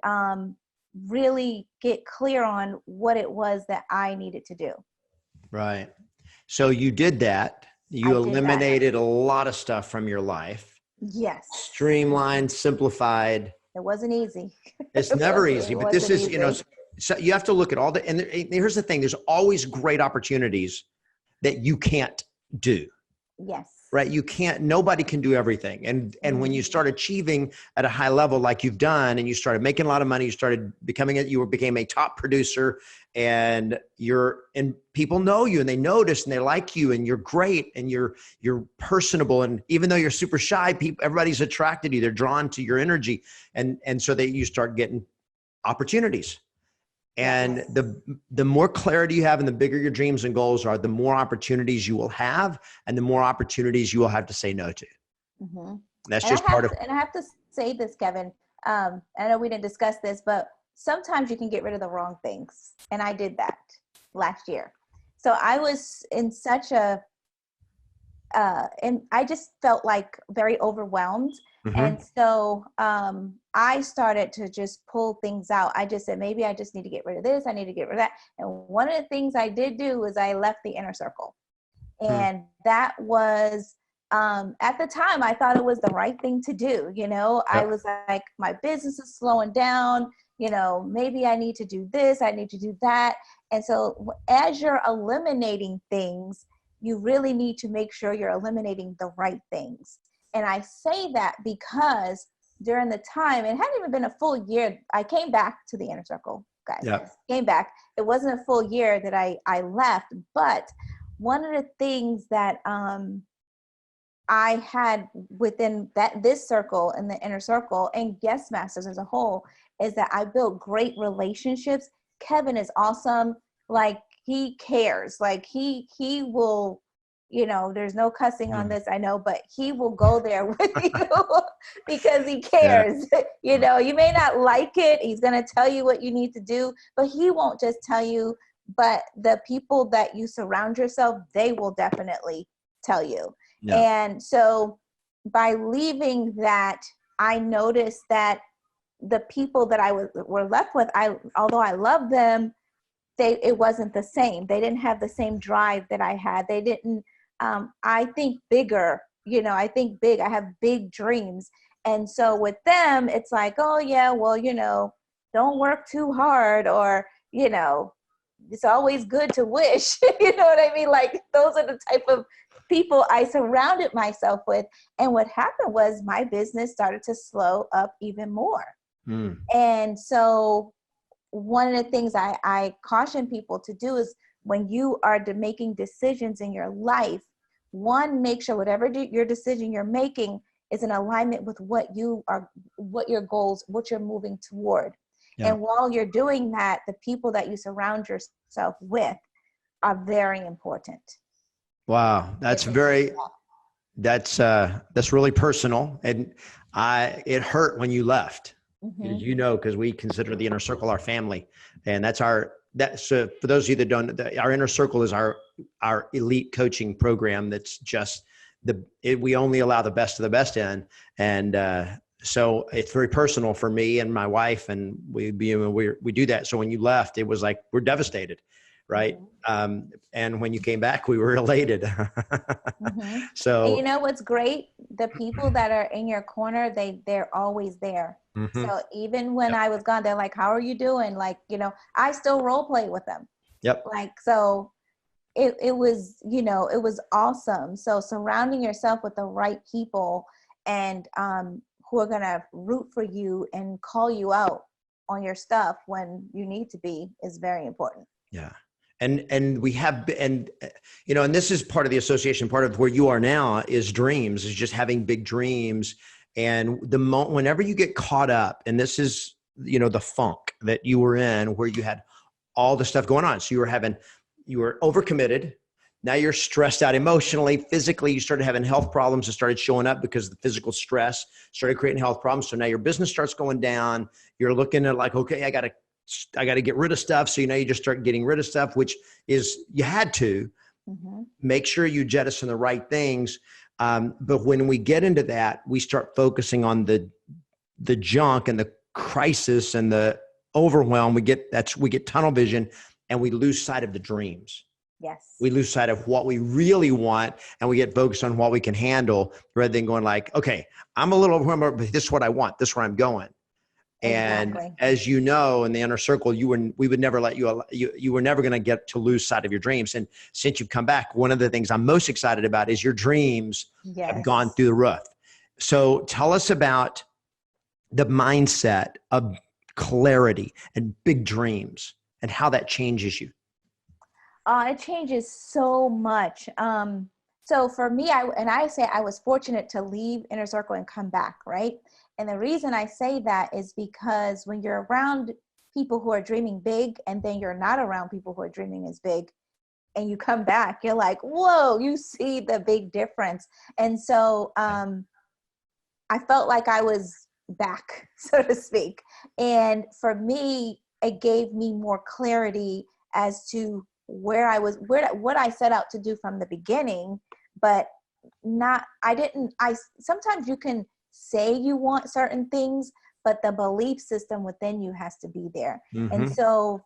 really get clear on what it was that I needed to do. Right. So you did that. You eliminated a lot of stuff from your life. Yes. Streamlined, simplified. It wasn't easy. It's never easy, but this is, so you have to look at all the, and here's the thing, there's always great opportunities that you can't do. Yes. Right? You can't, nobody can do everything. And when you start achieving at a high level, like you've done, and you started making a lot of money, you started becoming it, you became a top producer, and people know you and they notice and they like you and you're great and you're personable. And even though you're super shy, everybody's attracted to you. They're drawn to your energy. And so you start getting opportunities. And Yes. the more clarity you have and the bigger your dreams and goals are, the more opportunities you will have and the more opportunities you will have to say no to. Mm-hmm. That's just part of. And I have to say this, Kevin. I know we didn't discuss this, but sometimes you can get rid of the wrong things. And I did that last year. So I was in such and I just felt like very overwhelmed. Mm-hmm. And so I started to just pull things out. I just said, maybe I just need to get rid of this. I need to get rid of that. And one of the things I did do was I left the inner circle. And that was, at the time, I thought it was the right thing to do. You know, Yep. I was like, my business is slowing down. You know, maybe I need to do this. I need to do that. And so as you're eliminating things, you really need to make sure you're eliminating the right things. And I say that because during the time, it hadn't even been a full year. I came back to the inner circle, guys. Yep. Came back. It wasn't a full year that I left, but one of the things that I had within this circle and the inner circle and YESMasters as a whole is that I built great relationships. Kevin is awesome. Like, he cares. Like, he will, you know, there's no cussing on this, I know, but he will go there with you because he cares. Yeah. You know, you may not like it. He's going to tell you what you need to do, but he won't just tell you. But the people that you surround yourself, they will definitely tell you. Yeah. And so by leaving that, I noticed that the people that I were left with, although I love them, it wasn't the same. They didn't have the same drive that I had. They didn't, I think bigger, you know, I think big, I have big dreams. And so with them, it's like, oh yeah, well, you know, don't work too hard, or, you know, it's always good to wish, you know what I mean? Like, those are the type of people I surrounded myself with. And what happened was my business started to slow up even more. And so one of the things I caution people to do is when you are making decisions in your life, one, make sure whatever your decision you're making is in alignment with what your goals, what you're moving toward. Yeah. And while you're doing that, the people that you surround yourself with are very important. Wow. That's really personal. And it hurt when you left. Mm-hmm. You know, because we consider the inner circle our family, and so for those of you that don't, our inner circle is our elite coaching program. That's just we only allow the best of the best in, and so it's very personal for me and my wife, and we do that. So when you left, it was like we're devastated, right? Mm-hmm. And when you came back, we were elated. Mm-hmm. So, and you know what's great? The people that are in your corner, they're always there. Mm-hmm. So even when I was gone, they're like, how are you doing? Like, you know, I still role play with them. Yep. Like, so it was, you know, it was awesome. So surrounding yourself with the right people and who are going to root for you and call you out on your stuff when you need to be is very important. Yeah. And we have, and, you know, and this is part of the association, part of where you are now is dreams, is just having big dreams. And whenever you get caught up, and this is, you know, the funk that you were in where you had all the stuff going on. So you were overcommitted. Now you're stressed out emotionally, physically. You started having health problems that started showing up because the physical stress started creating health problems. So now your business starts going down. You're looking at like, okay, I got to get rid of stuff. So, you know, you just start getting rid of stuff, which is, you had to make sure you jettison the right things. But when we get into that, we start focusing on the junk and the crisis and the overwhelm. We get tunnel vision and we lose sight of the dreams. Yes. We lose sight of what we really want, and we get focused on what we can handle rather than going like, okay, I'm a little overwhelmed, but this is what I want. This is where I'm going. And Exactly. as you know, in the inner circle, we would never let you were never going to get to lose sight of your dreams. And since you've come back, one of the things I'm most excited about is your dreams have gone Yes. through the roof. So tell us about the mindset of clarity and big dreams and how that changes you. It changes so much. So for me, I say I was fortunate to leave Inner Circle and come back, right? And the reason I say that is because when you're around people who are dreaming big, and then you're not around people who are dreaming as big, and you come back, you're like, whoa, you see the big difference. And so I felt like I was back, so to speak. And for me, it gave me more clarity as to where I was, what I set out to do from the beginning, but sometimes you can say you want certain things, but the belief system within you has to be there. And so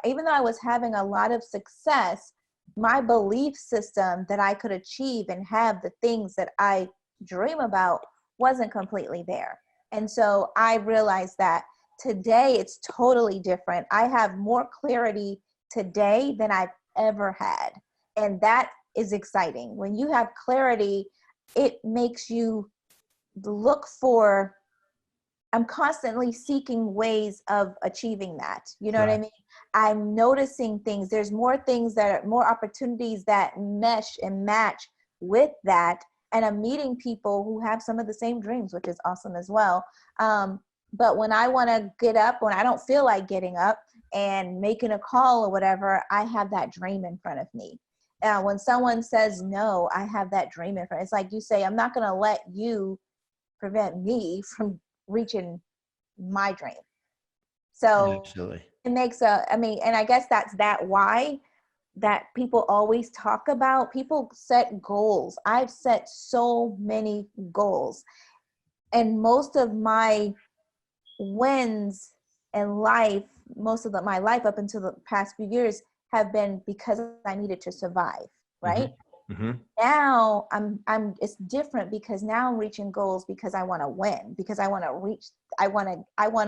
even though I was having a lot of success, my belief system that I could achieve and have the things that I dream about wasn't completely there. And so I realized that today it's totally different. I have more clarity today than I've ever had. And that is exciting. When you have clarity, it makes you I'm constantly seeking ways of achieving that. You know what I mean? I'm noticing things. There's more opportunities that mesh and match with that. And I'm meeting people who have some of the same dreams, which is awesome as well. But when I want to get up, when I don't feel like getting up and making a call or whatever, I have that dream in front of me. When someone says no, I have that dream in front. It's like you say, I'm not going to let you prevent me from reaching my dream. So Absolutely. it makes and I guess that's that why that people always talk about. People set goals. I've set so many goals, and most of my wins in life, my life up until the past few years have been because I needed to survive, right? Now it's different because now I'm reaching goals because I want to win, because I want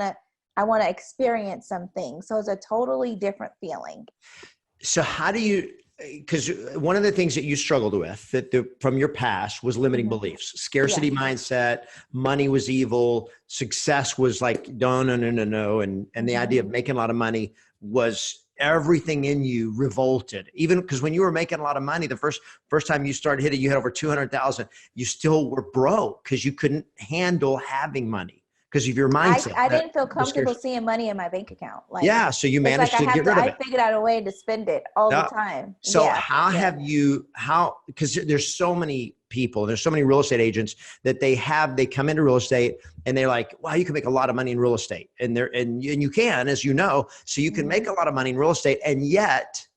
to experience something. So it's a totally different feeling. So how do you, because one of the things that you struggled with from your past was limiting beliefs, scarcity mindset, money was evil, success was like, no. And the idea of making a lot of money was everything in you revolted. Even because when you were making a lot of money, the first time you started hitting, you had over 200,000, you still were broke because you couldn't handle having money because of your mindset. I didn't feel comfortable seeing money in my bank account. So you managed to get rid of it. I figured out a way to spend it all the time. So because there's so many people, there's so many real estate agents that they come into real estate and they're like, wow, you can make a lot of money in real estate. And you can, as you know, so you can make a lot of money in real estate. And yet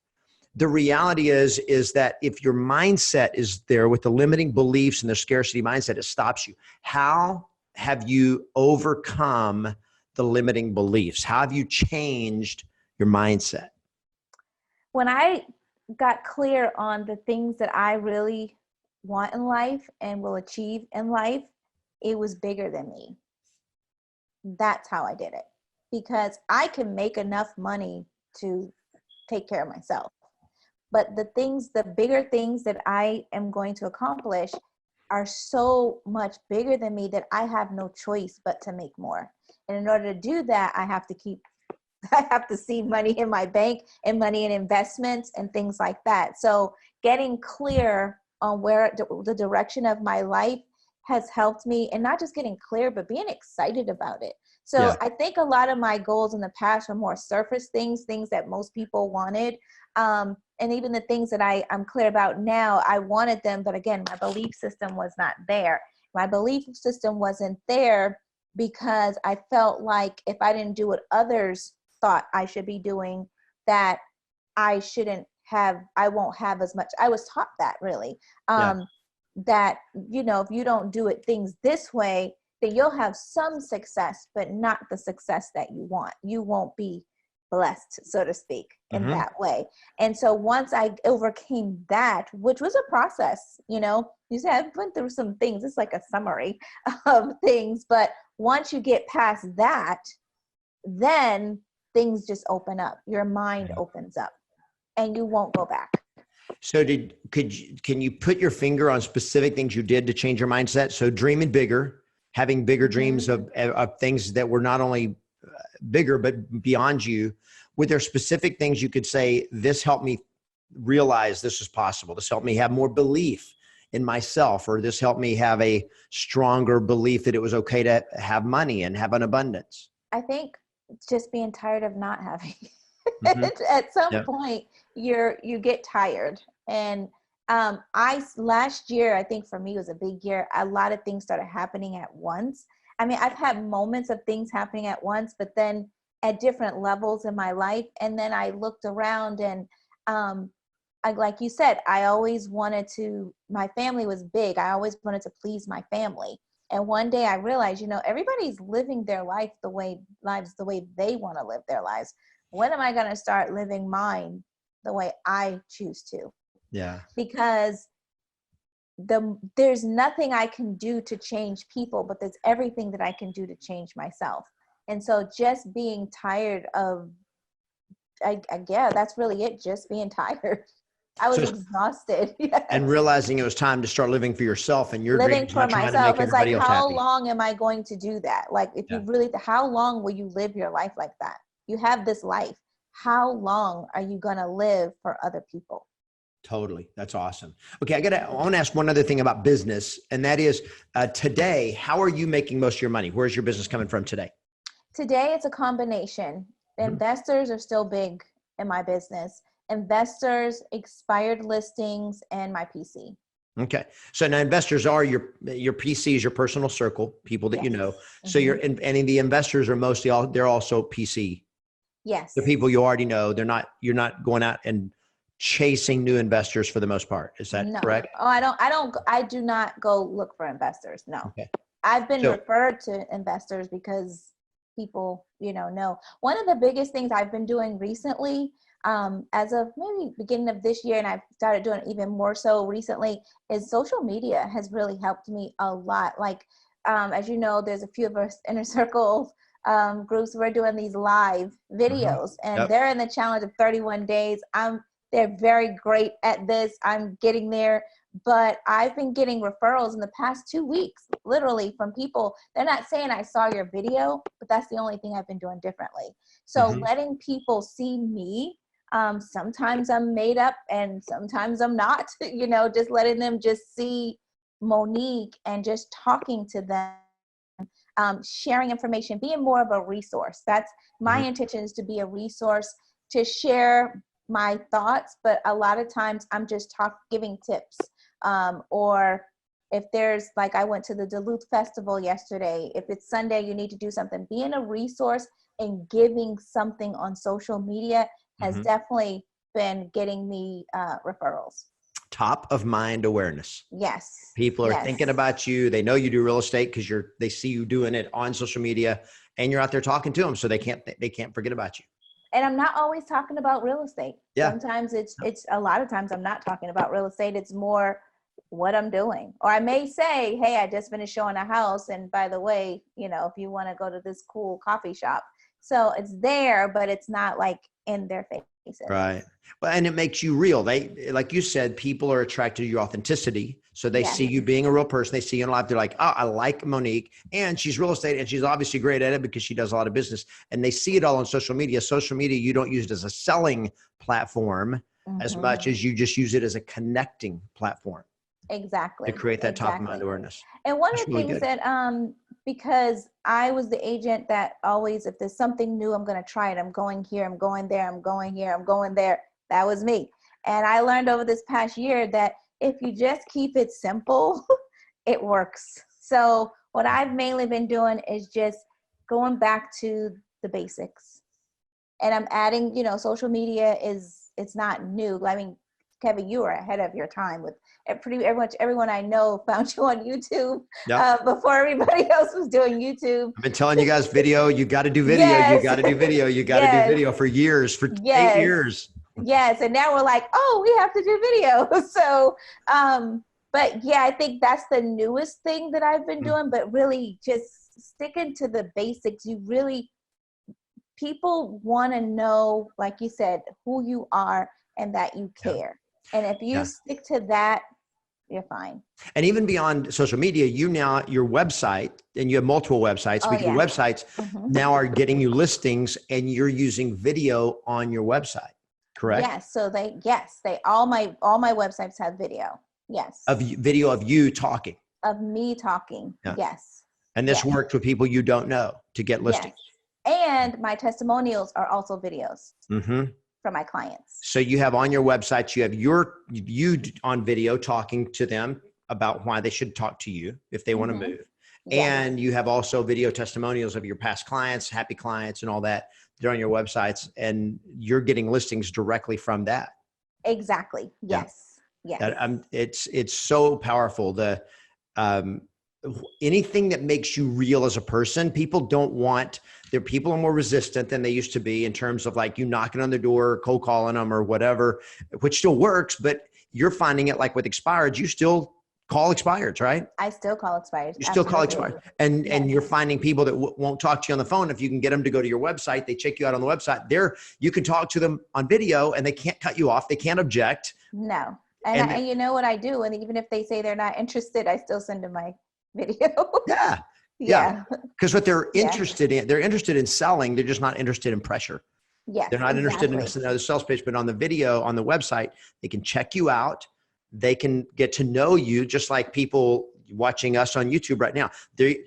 the reality is that if your mindset is there with the limiting beliefs and the scarcity mindset, it stops you. How have you overcome the limiting beliefs? How have you changed your mindset? When I got clear on the things that I really want in life and will achieve in life, it was bigger than me. That's how I did it, because I can make enough money to take care of myself. But the bigger things that I am going to accomplish are so much bigger than me that I have no choice but to make more. And in order to do that, I have to see money in my bank and money in investments and things like that. So getting clear on where the direction of my life has helped me, and not just getting clear, but being excited about it. So I think a lot of my goals in the past were more surface things that most people wanted. And even the things that I'm clear about now, I wanted them, but again, my belief system was not there. My belief system wasn't there because I felt like if I didn't do what others thought I should be doing, that I won't have as much. I was taught that really, that, if you don't do things this way, then you'll have some success, but not the success that you want. You won't be blessed, so to speak, in that way. And so once I overcame that, which was a process, you said I went through some things. It's like a summary of things, but once you get past that, then things just open up. Your mind opens up and you won't go back. So can you put your finger on specific things you did to change your mindset? So dreaming bigger, having bigger dreams of things that were not only bigger, but beyond you. Were there specific things you could say, this helped me realize this is possible? This helped me have more belief in myself, or this helped me have a stronger belief that it was okay to have money and have an abundance? I think just being tired of not having. Mm-hmm. At some point you get tired. And last year, I think for me was a big year. A lot of things started happening at once. I mean, I've had moments of things happening at once, but then at different levels in my life. And then I looked around and like you said, I always wanted to, my family was big. I always wanted to please my family. And one day I realized, everybody's living their life the way they want to live their lives. When am I going to start living mine the way I choose to? Yeah. Because there's nothing I can do to change people, but there's everything that I can do to change myself. And so just being tired of, yeah, that's really it. Just being tired. I was exhausted. Yes. And realizing it was time to start living for yourself and your living dreams, for not trying to myself. make It's like, everybody else how happy. long am I going to do that? Like, if you really, how long will you live your life like that? You have this life. How long are you going to live for other people? Totally. That's awesome. Okay. I want to ask one other thing about business. And that is today, how are you making most of your money? Where's your business coming from today? Today, it's a combination. Investors are still big in my business. Investors, expired listings, and my PC. Okay. So now investors are your PC is your personal circle, people that you know. So and the investors are mostly they're also PC. Yes. The people you already know. You're not going out and chasing new investors for the most part. Is that correct? Oh, I do not go look for investors. No. Okay. I've been referred to investors because people, know. One of the biggest things I've been doing recently, as of maybe beginning of this year, and I've started doing it even more so recently, is social media has really helped me a lot. Like, as you know, there's a few of us inner circle groups. We're doing these live videos, and they're in the challenge of 31 days. They're very great at this. I'm getting there, but I've been getting referrals in the past 2 weeks, literally from people. They're not saying I saw your video, but that's the only thing I've been doing differently. So letting people see me. Sometimes I'm made up and sometimes I'm not, just letting them just see Monique and just talking to them, sharing information, being more of a resource. That's my intention, is to be a resource, to share my thoughts, but a lot of times I'm just giving tips. Or if there's, like, I went to the Duluth Festival yesterday, if it's Sunday, you need to do something, being a resource and giving something on social media has definitely been getting me referrals. Top of mind awareness. Yes. People are thinking about you. They know you do real estate because they see you doing it on social media, and you're out there talking to them, so they can't forget about you. And I'm not always talking about real estate. Yeah. Sometimes it's a lot of times I'm not talking about real estate. It's more what I'm doing. Or I may say, hey, I just finished showing a house, and by the way, if you want to go to this cool coffee shop. So it's there, but it's not like in their faces. Right. Well, and it makes you real. Like you said, people are attracted to your authenticity. So they see you being a real person. They see you in life. They're like, oh, I like Monique, and she's real estate, and she's obviously great at it because she does a lot of business. And they see it all on social media. Social media, you don't use it as a selling platform as much as you just use it as a connecting platform. Exactly. To create that top of mind awareness. And one of the things that, because I was the agent that always, if there's something new, I'm going to try it. I'm going here, I'm going there, I'm going here, I'm going there. That was me. And I learned over this past year that if you just keep it simple, it works. So what I've mainly been doing is just going back to the basics. And I'm adding, social media it's not new. I mean, Kevin, you were ahead of your time with pretty much everyone I know found you on YouTube before everybody else was doing YouTube. I've been telling you guys video, you got to do video, you got to do video, you got to do video for years, for 8 years. Yes. And now we're like, oh, we have to do video. So, but yeah, I think that's the newest thing that I've been doing, but really just sticking to the basics. You really, people want to know, like you said, who you are and that you care. And if you stick to that, you're fine. And even beyond social media, your website, and you have multiple websites, but your websites now are getting you listings, and you're using video on your website, correct? Yes. So all my websites have video. Yes. Video of you talking. Of me talking. Yeah. Yes. And this worked with people you don't know to get listings. Yes. And my testimonials are also videos. For my clients. So you have on your website, you have you on video talking to them about why they should talk to you if they want to move. And you have also video testimonials of your past clients, happy clients, and all that. They're on your websites, and you're getting listings directly from that. Exactly. Yes. It's so powerful. Anything that makes you real as a person, people don't want. People are more resistant than they used to be in terms of like you knocking on the door, cold calling them or whatever, which still works, but you're finding it like with expireds, you still call expireds, right? I still call expireds. You still call expireds. And you're finding people that won't talk to you on the phone. If you can get them to go to your website, they check you out on the website. You can talk to them on video and they can't cut you off. They can't object. No. And you know what I do? And even if they say they're not interested, I still send them my video. Yeah. Because what they're interested in, they're interested in selling. They're just not interested in pressure. Yes, they're not interested in the sales pitch, but on the video, on the website, they can check you out. They can get to know you, just like people watching us on YouTube right now.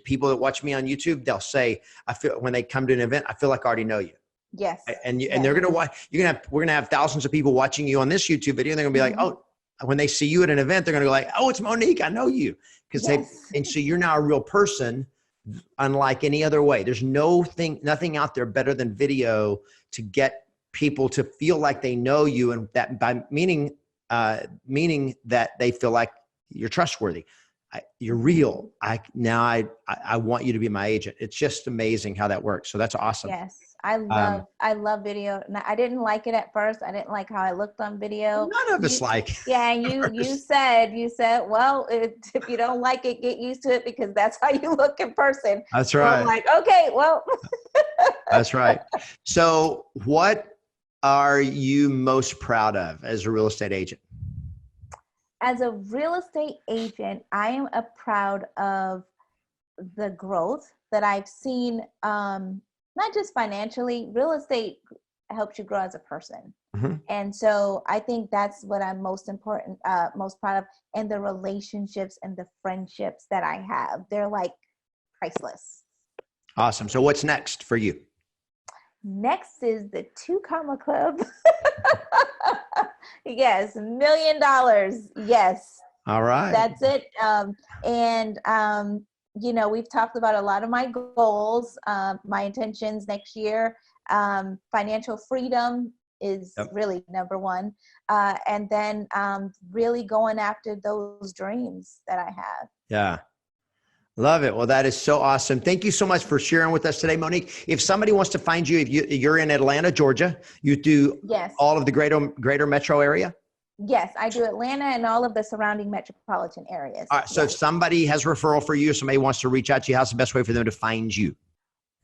People that watch me on YouTube, they'll say, I feel when they come to an event, I feel like I already know you. Yes. And they're going to watch, we're going to have thousands of people watching you on this YouTube video. And they're going to be like, oh, when they see you at an event, they're going to go like, oh, it's Monique. I know you. And so you're now a real person, unlike any other way. There's nothing out there better than video to get people to feel like they know you, and that by meaning that they feel like you're trustworthy. You're real. I want you to be my agent. It's just amazing how that works. So that's awesome. Yes. I love video. Now, I didn't like it at first. I didn't like how I looked on video. None of us like. Yeah, you said, well, if you don't like it, get used to it because that's how you look in person. That's right. So I'm like, okay, well. That's right. So what are you most proud of as a real estate agent? As a real estate agent, I am proud of the growth that I've seen. Not just financially, real estate helps you grow as a person. And so I think that's what I'm most proud of. And the relationships and the friendships that I have, they're like priceless. Awesome. So what's next for you? Next is the 2 Comma Club. Yes. $1 million. Yes. All right. That's it. We've talked about a lot of my goals, my intentions next year. Financial freedom is really number one. And then really going after those dreams that I have. Yeah. Love it. Well, that is so awesome. Thank you so much for sharing with us today, Monique. If somebody wants to find you, if you're in Atlanta, Georgia, you do all of the greater metro area? Yes, I do Atlanta and all of the surrounding metropolitan areas. All right. So if somebody has a referral for you, somebody wants to reach out to you, how's the best way for them to find you?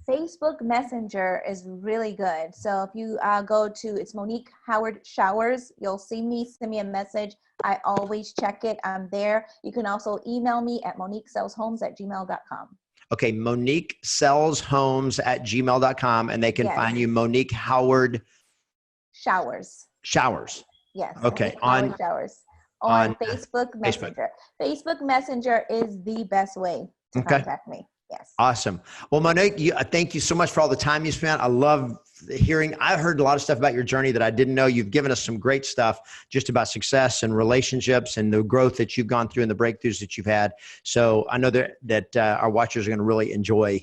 Facebook Messenger is really good. So if you go to, it's Monique Howard Showers, you'll see me, send me a message. I always check it. I'm there. You can also email me at moniquesellshomes@gmail.com. Okay, moniquesellshomes@gmail.com, and they can find you, Monique Howard Showers. Yes. Okay. On Showers. On Facebook Messenger. Facebook Messenger is the best way to contact me. Yes. Awesome. Well, Monique, thank you so much for all the time you spent. I love hearing. I heard a lot of stuff about your journey that I didn't know. You've given us some great stuff just about success and relationships and the growth that you've gone through and the breakthroughs that you've had. So I know that our watchers are going to really enjoy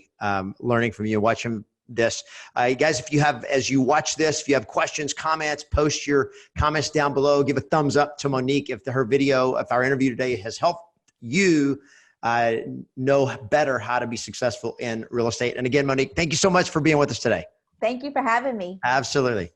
learning from you, watching this. Guys, as you watch this, if you have questions, comments, post your comments down below. Give a thumbs up to Monique if our interview today has helped you know better how to be successful in real estate. And again, Monique, thank you so much for being with us today. Thank you for having me. Absolutely.